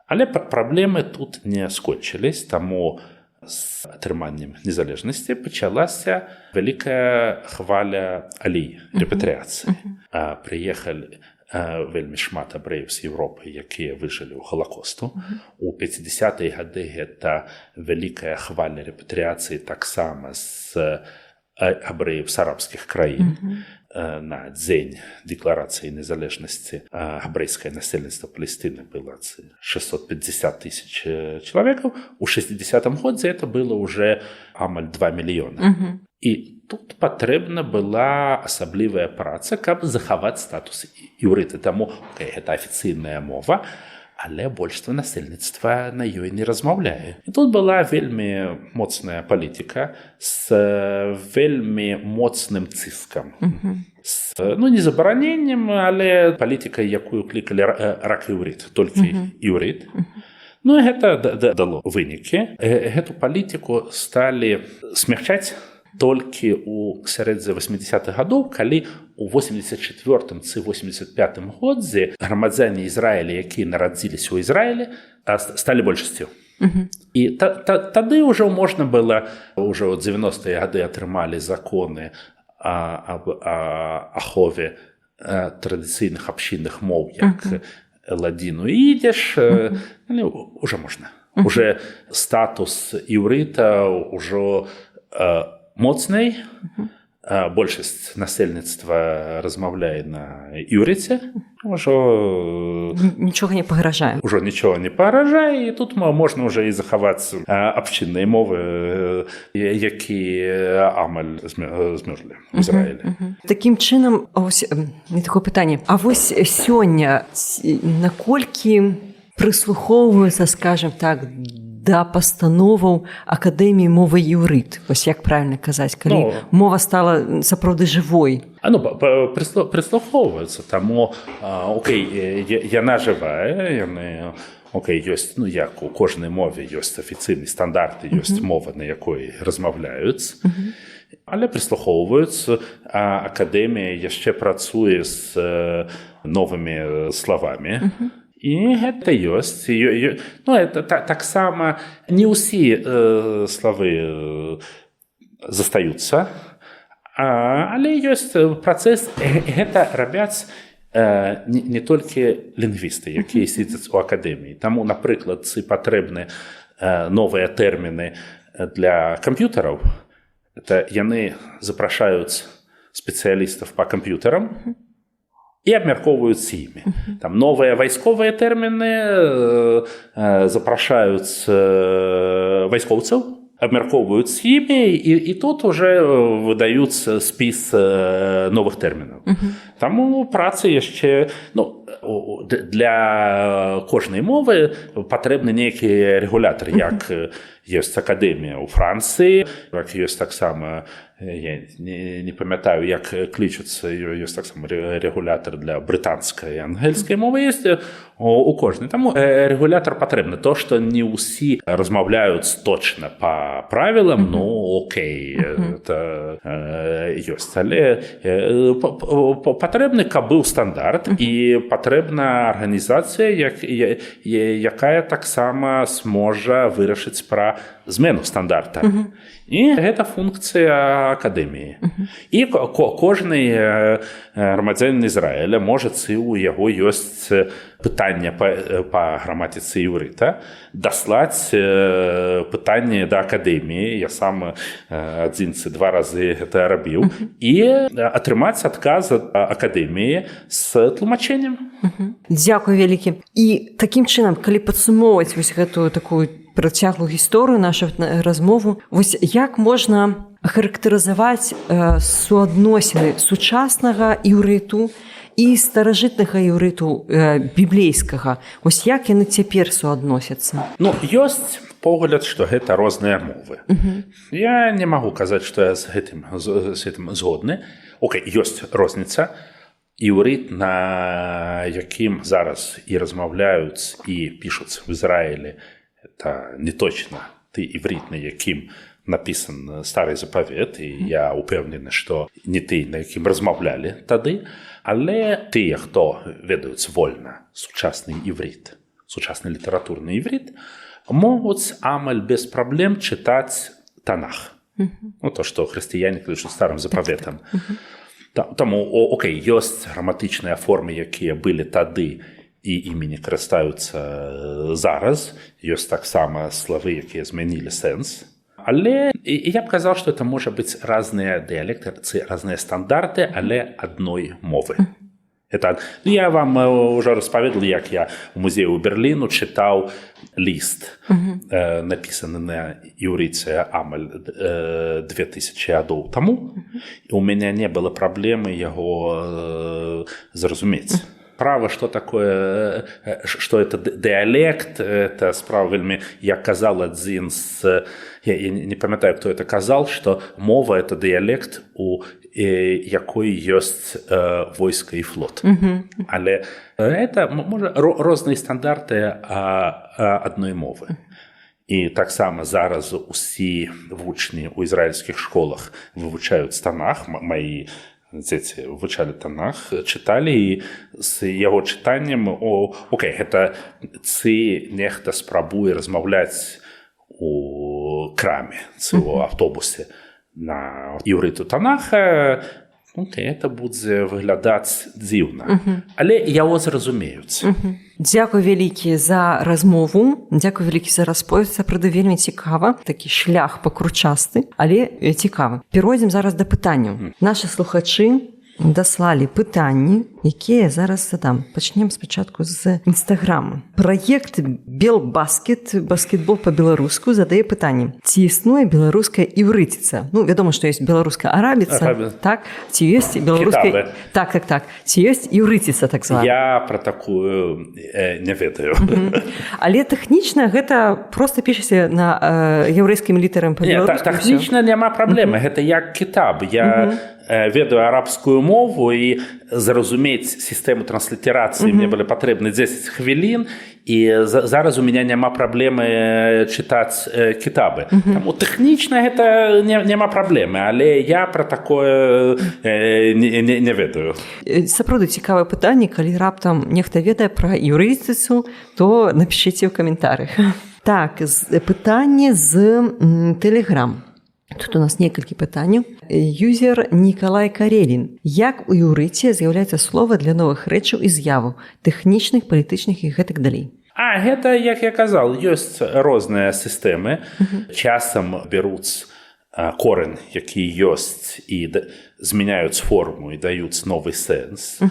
Але праблемы тут не скончылись, таму з атрыманнем незалежнасці пачалася вялікая хваля алій, рэпатрыяцыі. Прыехалі вельмі шмат абрэяў з Европы, якія выжылі ў Халакосту. У 50-е гады гэта вялікая хваля рэпатрыяцыі таксама з абрэяў з арабскіх краін. На дзень Декларацыі незалежнасці габрэйскае насельніцтва Палестины было 650 тысяч чалавекаў. У 60-м годзе это было уже амаль 2 мільёна. І тут патрэбна была асаблівая праца, каб захаваць статус іўрыта. Таму гэта афіцыйная мова, але большинство насельніцтва на ёй не размаўляе. І тут была вельмі моцная палітыка з вельмі моцным ціскам. Не забараненнем, але палітыкай, якую клікалі рак-іўрыт, толькі іўрыт. І гэта дало вынікі. Гэту палітыку сталі смягчаць толькі ў сярэдзіне 80-х гадоў, калі у 84-м ці 85-м годзе грамадзяне Ізраіля, якія нарадзіліся ў Ізраілі, сталі большасцю. І тады ўжо можна было, ўжо ў 90-е гады атрымалі законы аб ахове традыцыйных абшчынных моў, як ладзіну і ідыш, але ўжо можна. Уже статус іўрыта ўжо моцнай, большасць насельніцтва размаўляе на іўрыце, ўжо нічога не пагражае. Ужо нічога не пагражае, і тут можна ўжо і захаваць абшчынныя мовы, якія амаль змёрлі ў Ізраілі. Такім чынам, не такое пытанне, а вось сёння наколькі прыслухоўваюцца, скажем так, да пастановаў Акадэміі мовы іўрыт. Вось як правільна казаць, калі мова стала сапраўды жывой. Прыслухоўваюцца, таму, яна жывая, яны, ёсць, як у кожнай мове ёсць афіцыйны стандарт, ёсць мова, на якой размаўляюць. Але прыслухоўваюцца, Акадэмія яшчэ працуе з новымі словамі. І гэта ёсць. Это таксама не ўсе словы застаюцца, але ёсць працэс. Гэта рабяць не толькі лінгвісты, якія сидзяць у акадэміі. Таму, напрыклад, ці патрэбны новыя тэрміны для камп'ютараў, это яны запрашаюць спецыялістаў па камп'ютарам і абмяркоўваюць з імі. Там новыя вайсковыя тэрміны запрашаюць вайскоўцаў, абмяркоўваюць з імі, і тут уже выдаюць спіс новых тэрмінаў. Таму працы яшчэ... Для кожнай мовы патрэбны нейкі рэгулятар, як ёсць акадэмія ў Францыі, як ёсць таксама, я не памятаю, як клічуцца, ёсць таксама рэгулятар для брытанскай і ангельскай мовы, ёсць у кожнай. Таму рэгулятар патрэбны. То, што не ўсе размаўляюць точна па правілам, окей, это ёсць. Але патрэбны, каб быў стандарт, і патрэбна арганізацыя, якая таксама зможа вырашыць пра змену стандарта. І гэта функцыя акадэміі. І кожны грамадзянін Ізраіля можа, у яго ёсць пытанне па граматыцы іўрыта, даслаць пытанне да акадэміі, я сам 1 ці 2 разы гэта рабіў, і атрымаць адказ ад акадэміі з тлумачэннем. Дзякуй вялікі. І такім чынам, калі падсумоўваць вось гэтую такую працяглую гісторыю, нашу размову, вось як можна ахарактарызаваць суадносіны сучаснага іўрыту і старажытнага іўрыту біблейскага? Вось як яны цяпер суадносяцца? Ёсць погляд, што гэта розныя мовы. Я не магу казаць, што я з гэтым згодны. Окей, ёсць розніца. Іўрыт, на якім зараз і размаўляюць, і пішуць в Ізраілі, это не точно ты іврит, на якім напісан Стары Запавет, і я упэўнены, што не ты, на якім размаўлялі тады, але тыя, хто ведаюць вольна сучасны іврит, сучасны літаратурны іврит, могуць амаль без праблем чытаць Танах. То, што хрысціяне клічуць Старым Запаветам. Таму, окей, ёсць граматычныя формы, якія былі тады, і імі не карыстаюцца зараз. Ёсць таксама словы, якія змянілі сэнс. Але я б казаў, што это можа быць разныя дыялекты, разныя стандарты, але адной мовы. Я вам уже распаведал, як я у музеі ў Берліну чытаў ліст, напісаны на іўрыце амаль 2000 гадоў таму, і ў мяне не было праблемы яго зразумець. Справа, что такое, что это диалект, это справа вельми, я казал один с, я не памятаю, кто это казал, что мова это диалект, у якой есть войска и флот. Але это, може, розные стандарты одной мовы. І таксама зараз усі вучні у ізраїльських школах вивчають Танах, мої дзеці вывучалі Танах, чыталі, і з яго чытаннем, окей, гэта ці нехта спрабуе размаўляць у краме, ці ў аўтобусе на іўрыту Танаха, окей, это будзе выглядаць дзіўна. Але яго зразумеюць. Дзякуй вялікі за размову, дзякуй вялікі за расповедь, сапраўды вельмі цікава, такі шлях пакручасты, але цікава. Перайдзем зараз да пытанняў. Нашы слухачы даслалі пытанні, якія зараз задам. Пачнем спачатку з Інстаграма. Праект Белбаскет, баскетбол па-беларуску, задае пытанне. Ці існуе беларуская іўрыціца? Вядома, што ёсць беларуская арабіца, так? Ці ёсць беларуская... Так. Ці ёсць іўрыціца, так звана? Я пра такую не ведаю. Але тэхнічна гэта проста пішаце на яўрэйскім літарам па-беларуску? Не, тэхнічна няма праблемы. Гэта як кітаб. Я ведаю арабскую мову, і зразумець сістэму транслітерацыі мне былі патрэбны 10 хвілін, і зараз у меня няма праблемы чытаць кітабы. Таму тэхнічна гэта няма праблемы, але я пра такое не ведаю. Сапраўды цікавае пытанне, калі раптам нехта ведае пра іўрыцыцу, то напішыце ў каментарях. Так, пытанне з Telegram. Тут у нас некалькі пытанняў. Юзер Нікалай Карелін. Як у іўрыце з'яўляецца слова для новых рэчаў і з'яваў, тэхнічных, палітычных і гэтак далей? Гэта, як я казаў, ёсць розныя сістэмы. Часам бяруць корень, які ёсць, і змяняюць форму і даюць новы сэнс.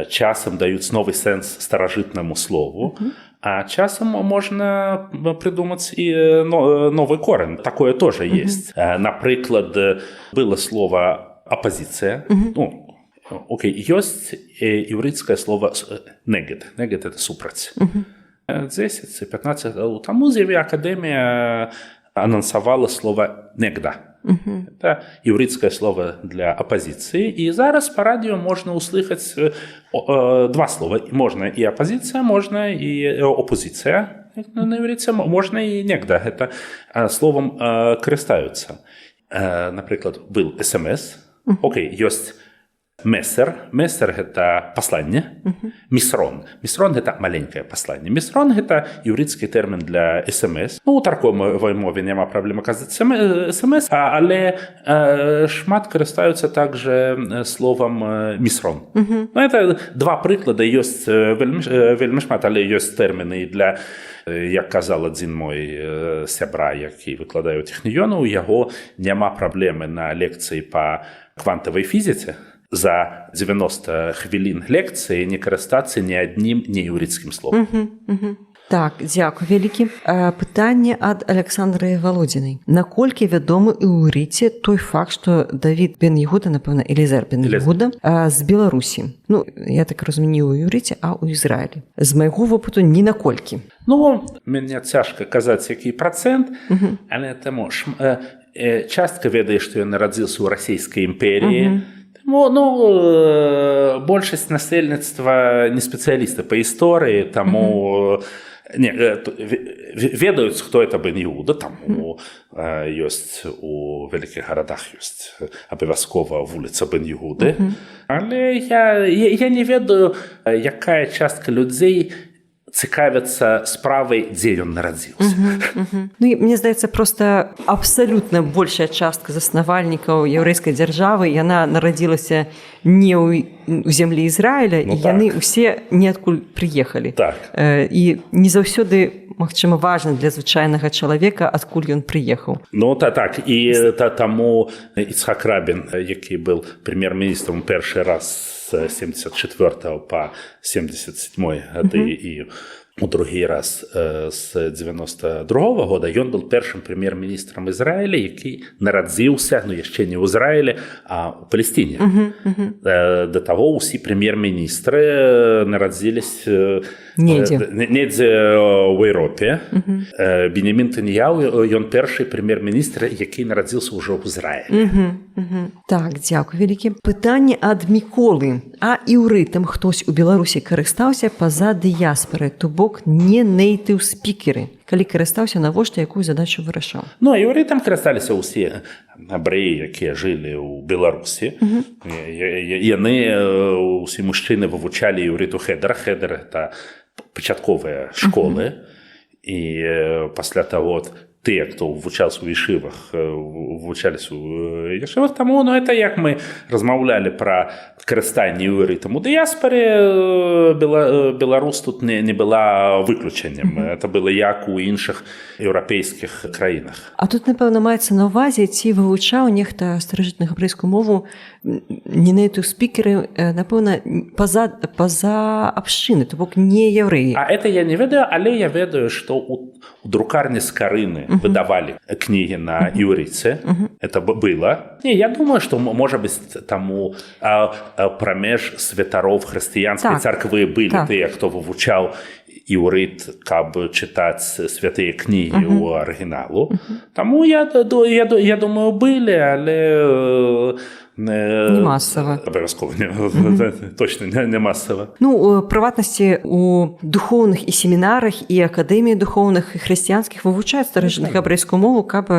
Часам даюць новы сэнс старажытнаму слову, а часам можна придумаць і новы корень. Такое тоже есть. Напрыклад, было слово «оппозиция». Ёсць іўрыцкае слово «негед». «Негед» — это «супраць». 10-15 гадоў таму Акадэмія анансавала слово «негда». Это іўрыцкае слово для оппозиции. И зараз по радио можно услышать два слова. Можно и оппозиция, можно и оппозиция. На иврите можно и «негда». Это словом користаються. Например, был СМС. Есть мессер. Мессер – это послание. Мисрон. Мисрон – это маленькое послание. Мисрон – это іўрыцкі термин для СМС. У тарковай мове нема праблем казаць СМС, але шмат користаюцца также словом мисрон. Это два прыклады. Ёсць вельмі шмат, але ёсць тэрміны для, як казал адзін мой сябра, які выкладае ў тэхніёну, у яго няма праблемы на лекцыі па квантавай фізіцы за 90 хвілін лекцыі не карыстацца ні аднім неіўрыцкім словам. Так, дзякуй вялікі. Пытанне ад Александры Володзінай. Наколькі вядомы ў іўрыце той факт, што Давід бен Егуда, напэўна, Элізар бен Егуда, з Беларусі? Я так разумею, у іўрыце, а ў Ізраілі. З майго вопыту ні наколькі. Мяне цяжка казаць, які працэнт, але таму частка ведае, што ён нарадзіўся ў расійскай імперіі. Большасць насельніцтва не спецыялісты па гісторыі, таму ведаюць, хто это бен Егуда, таму ёсць у вялікіх гарадах ёсць абавязкова вуліца бен Егуды. Але я не ведаю, якая частка людзей цікавяцца справай, дзе ён нарадзіўся. Мне здаецца, проста абсалютна большая частка заснавальнікаў яўрэйскай дзяржавы, яна нарадзілася не ў зямлі Ізраіля, і яны ўсе неадкуль прыехалі. І не заўсёды, магчыма, важна для звычайнага чалавека, адкуль ён прыехаў. І таму Іцхак Рабін, які быў прэм'ер-міністрам першы раз з 74 по 77 гады і у другі раз з 92 года ён быў першым прэм'ер-міністрам Ізраіля, які нарадзіўся, яшчэ не ў Ізраілі, а ў Палестине. Да таго ўсе прэм'ер-міністры нарадзіліся недзе ў Еўропе. Беньямін Нетаньяху, ён першы прэм'ер-міністр, які нарадзіўся ўжо ў Ізраілі. Так, дзякуй вялікі. Пытанне ад Міколы. А іўрытам хтось у Беларусі карыстаўся па-за дыяспары, то бок не нейтыў спікеры. Калі карыстаўся, навошта якую задачу вырашаў? Іўрытам карысталіся ўсе абрэі, якія жылі ў Беларусі. Яны, усе мужчыны, вывучалі іўрыту хедера. Хедер – это пачатковыя школы. І пасля таго тыя, хто вывучаўся ў ешывах, вывучаліся ў ешывах. Таму, это як мы размаўлялі пра карыстанне іўрытам у дыяспаре, Беларусь тут не была выключэннем. Это было як у іншых еўрапейскіх краінах. А тут, напэўна, маецца на ўвазе, ці вывучаў нехта старажытную габрэйскую мову не нейтыў спікеры, напэўна, па-за абшчыны, то бок не яўрэі. А это я не ведаю, але я ведаю, што у друкарні Скарыны выдавали книги на іўрыце. Это было. Я думаю, что, может быть, тому промеж святаров хрысціянскай царквы были тыя, хто вывучаў іўрыт, каб чытаць святыя кнігі ў арыгіналу. Таму, я думаю, былі, але не масава. Абавязкова, точно не масава. Прыватнасці, у духоўных і семінарах, і акадэміі духоўных і хрысціянскіх вывучаюць старажытную габрэйскую мову, каб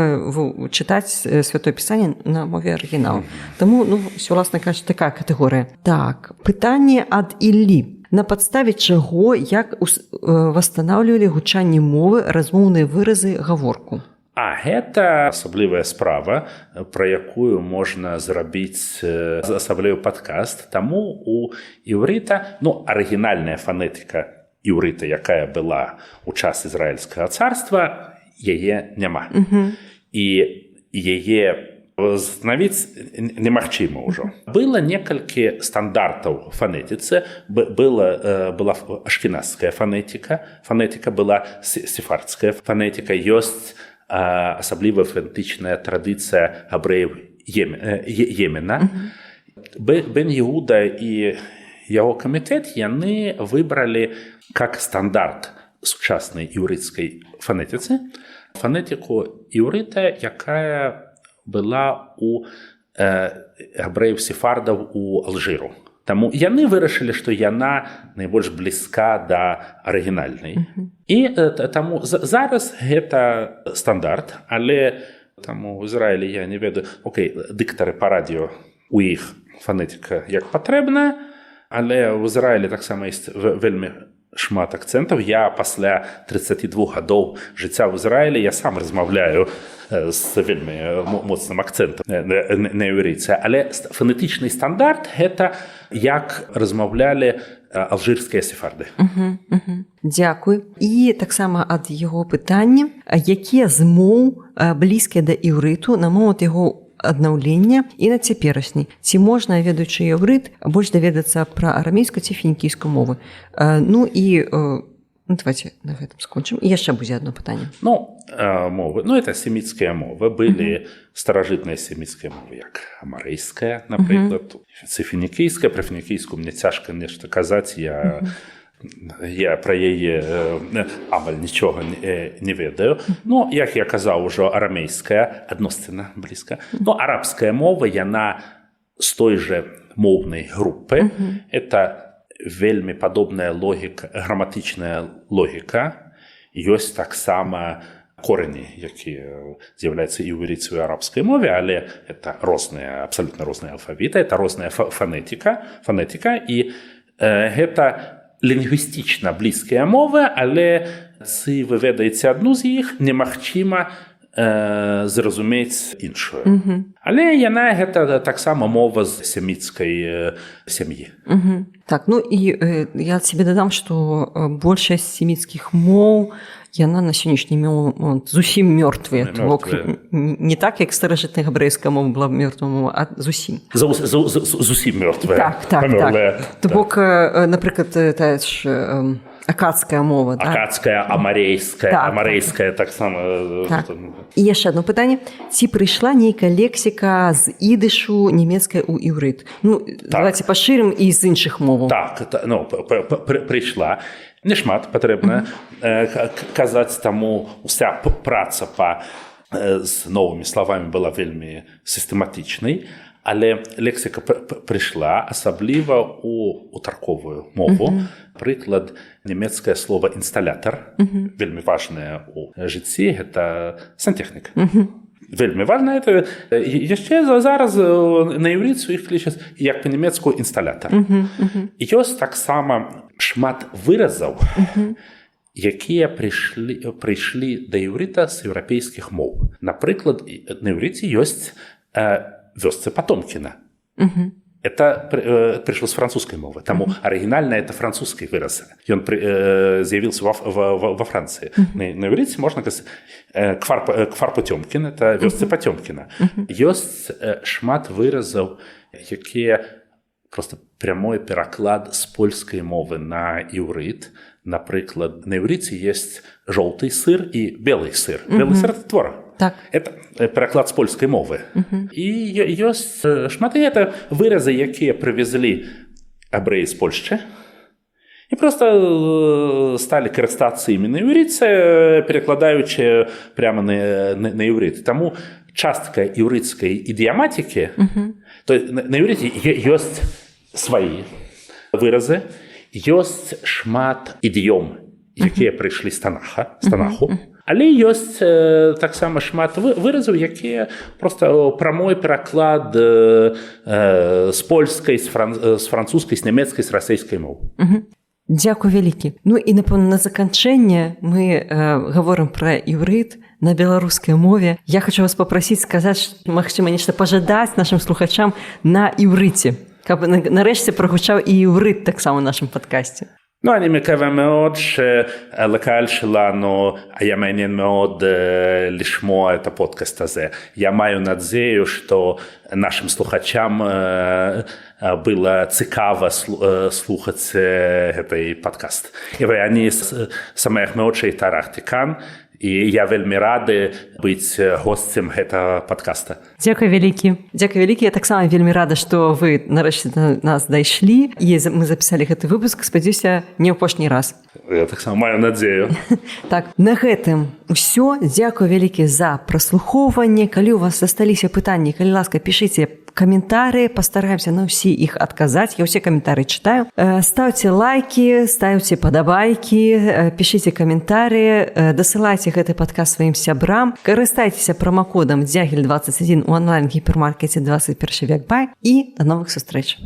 чытаць святое пісанне на мове арыгіналу. Таму, ўсё, уласна кажучы, такая катэгорыя. Так, пытанне ад Іллі. На падставе чаго, як восстанавливалі гучанне мовы, размоўныя выразы, гаворку? Гэта асаблівая справа, пра якую можна зрабіць асаблівы падкаст. Таму у іўрыта, арыгінальная фанетыка іўрыта, якая была ў час ізраільскага царства, яе няма. І яе знавіць немагчыма ўжо. Было некалькі стандартаў фанетыцы. Была ашкеназская фанетика была сефардская фанетика, ёсць асабліва фонетычная традыцыя габрэяў Йемена. Бен Иуда і яго камітэт яны выбралі как стандарт сучаснай іўрыцкай фанетыцы фанетику іўрыта, якая была у габрэяў-сефардаў у Алжыру. Таму яны вырашылі, што яна найбольш блізка да арыгінальнай. І таму зараз гэта стандарт, але таму ў Ізраілі я не ведаю, дыктары па радыё, у іх фанетика як патрэбна, але ў Ізраілі таксама ёсць вельмі шмат акцэнтаў. Я пасля 32 гадоў жыцця ў Ізраілі я сам размаўляю з вельмі моцным акцэнтам на іўрыце. Але фанетычны стандарт – гэта як размаўлялі алжырскія сефарды. Дзякуй. І таксама ад яго пытання, якія з моў блізкія да іўрыту на момант яго аднаўлення і на цяперашні. Ці можна, ведаючы іўрыт, больш даведацца пра арамейскую ці фінікійскую мовы? Ну і давайте на гэтым скончым. І яшчэ будзе одно пытанне. Мовы. Это семітскія мовы. Былі старажытныя семітскія мовы, як амарейская, напрыклад. Фінікійская, пра фінікійскую мне цяжка нешта казаць. Я пра яе амаль нічога не ведаю. Як я казаў ужо, арамейская, адносна блізка. Арабская мова, яна з той жа моўнай групы. Это вельмі падобная логіка, граматычная логіка. Ёсць таксама корені, якія з'яўляюцца і ў іўрыце, і ў арабскай мове, але это розныя, абсалютна розныя алфавіты, это розная фанетика, і гэта лінгвістычна блізкія мовы, але ці вы ведаеце адну з іх, немагчыма зразумець іншую. Але яна гэта таксама мова з семіцкай сям'і. Так, і я ад сябе дадам, што большасць семіцкіх моў яна на сённяшні момант зусім мёртвая. Не так, як старажытная габрэйская мова была мёртвая мова, а зусім. Зусім мёртвая. Так. То бок, напрыклад, тая ж акадская мова. Акадская, амарейская таксама. І яшчэ одно пытанне. Ці прыйшла нейкая лексіка з ідышу нямецкай у іўрыт? Давайте пашырым і з іншых моваў. Так, прыйшла. Не шмат патрэбна казаць, таму уся праца з новымі словамі была вельмі сістэматычнай, але лексіка прыйшла асабліва у тарковую мову. Прыклад, нямецкае слово інсталятар, вельмі важнае ў жыцці, гэта сантэхнік. Вельмі важна, это яшчэ зараз на іўрыце іх лічаць як па-нямецку інсталятар. Ёсць таксама шмат выразаў, якія прыйшлі да іўрыта з еўрапейскіх моў. Напрыклад, на іўрыце ёсць вёсцы Патомкіна. Это прыйшло з французскай мовы. Таму арыгінальна это французскі выраз. Ён з'явіўся во Францыі. На іўрыце можна казаць квар Патёмкін, это вёсцы Патёмкіна. Ёсць шмат выразаў, якія просто прямой пераклад з польскай мовы на іўрыт. Напрыклад, на іўрыце ёсць жоўты сыр і белы сыр. Белы сыр – это твор. Так. Это пераклад з польскай мовы. І ёсць шмат гэта выразы, якія прывезлі габрэі з Польшчы і проста сталі карыстацца імі на іўрыце, перакладаючы прямо на іўрыт. Таму частка іўрыцкай ідыяматыкі, на іўрыце ёсць свае выразы, ёсць шмат ідыём, якія прыйшлі з Танаху. Але ёсць таксама шмат выразаў, якія проста прамой пераклад з польскай, з французскай, з нямецкай, з расейскай моў. Дзякуй вялікі. І, напэўна, на заканчэнне мы гаворым пра іўрыт на беларускай мове. Я хочу вас папрасіць сказаць, магчыма, нешта пажадаць нашым слухачам на іўрыце, каб нарэшце прагучаў і іўрыт таксама ў нашым падкасце. אני מקווה מאוד שלקהל שלנו היה מעניין מאוד לשמוע את הפודקאסט הזה. Я маю надею, что нашим слухачам было цікаво слухати цей подкаст. ואני שמח מאוד שהתארחתי כאן, і я вельмі рады быць гостцем гэтага падкаста. Дзякуй вялікі. Я таксама вельмі рада, што вы нарэшце на нас дайшлі і мы запісалі гэты выпуск, спадзяюся, не ў апошні раз. Я таксама маю надзею. Так, на гэтым усё. Дзякуй вялікі за праслухоўванне. Калі у вас засталіся пытанні, калі ласка, пішыце каментары, пастараемся на ўсе іх адказаць. Я ўсе каментары чытаю. Ставце лайкі, ставце падабайкі, пішыце каментары, дасылайце гэты падкаст сваім сябрам, карыстайцеся промакодам Дзягель21 у онлайн-гіпермаркеце 21 век бай і да новых сустрэч.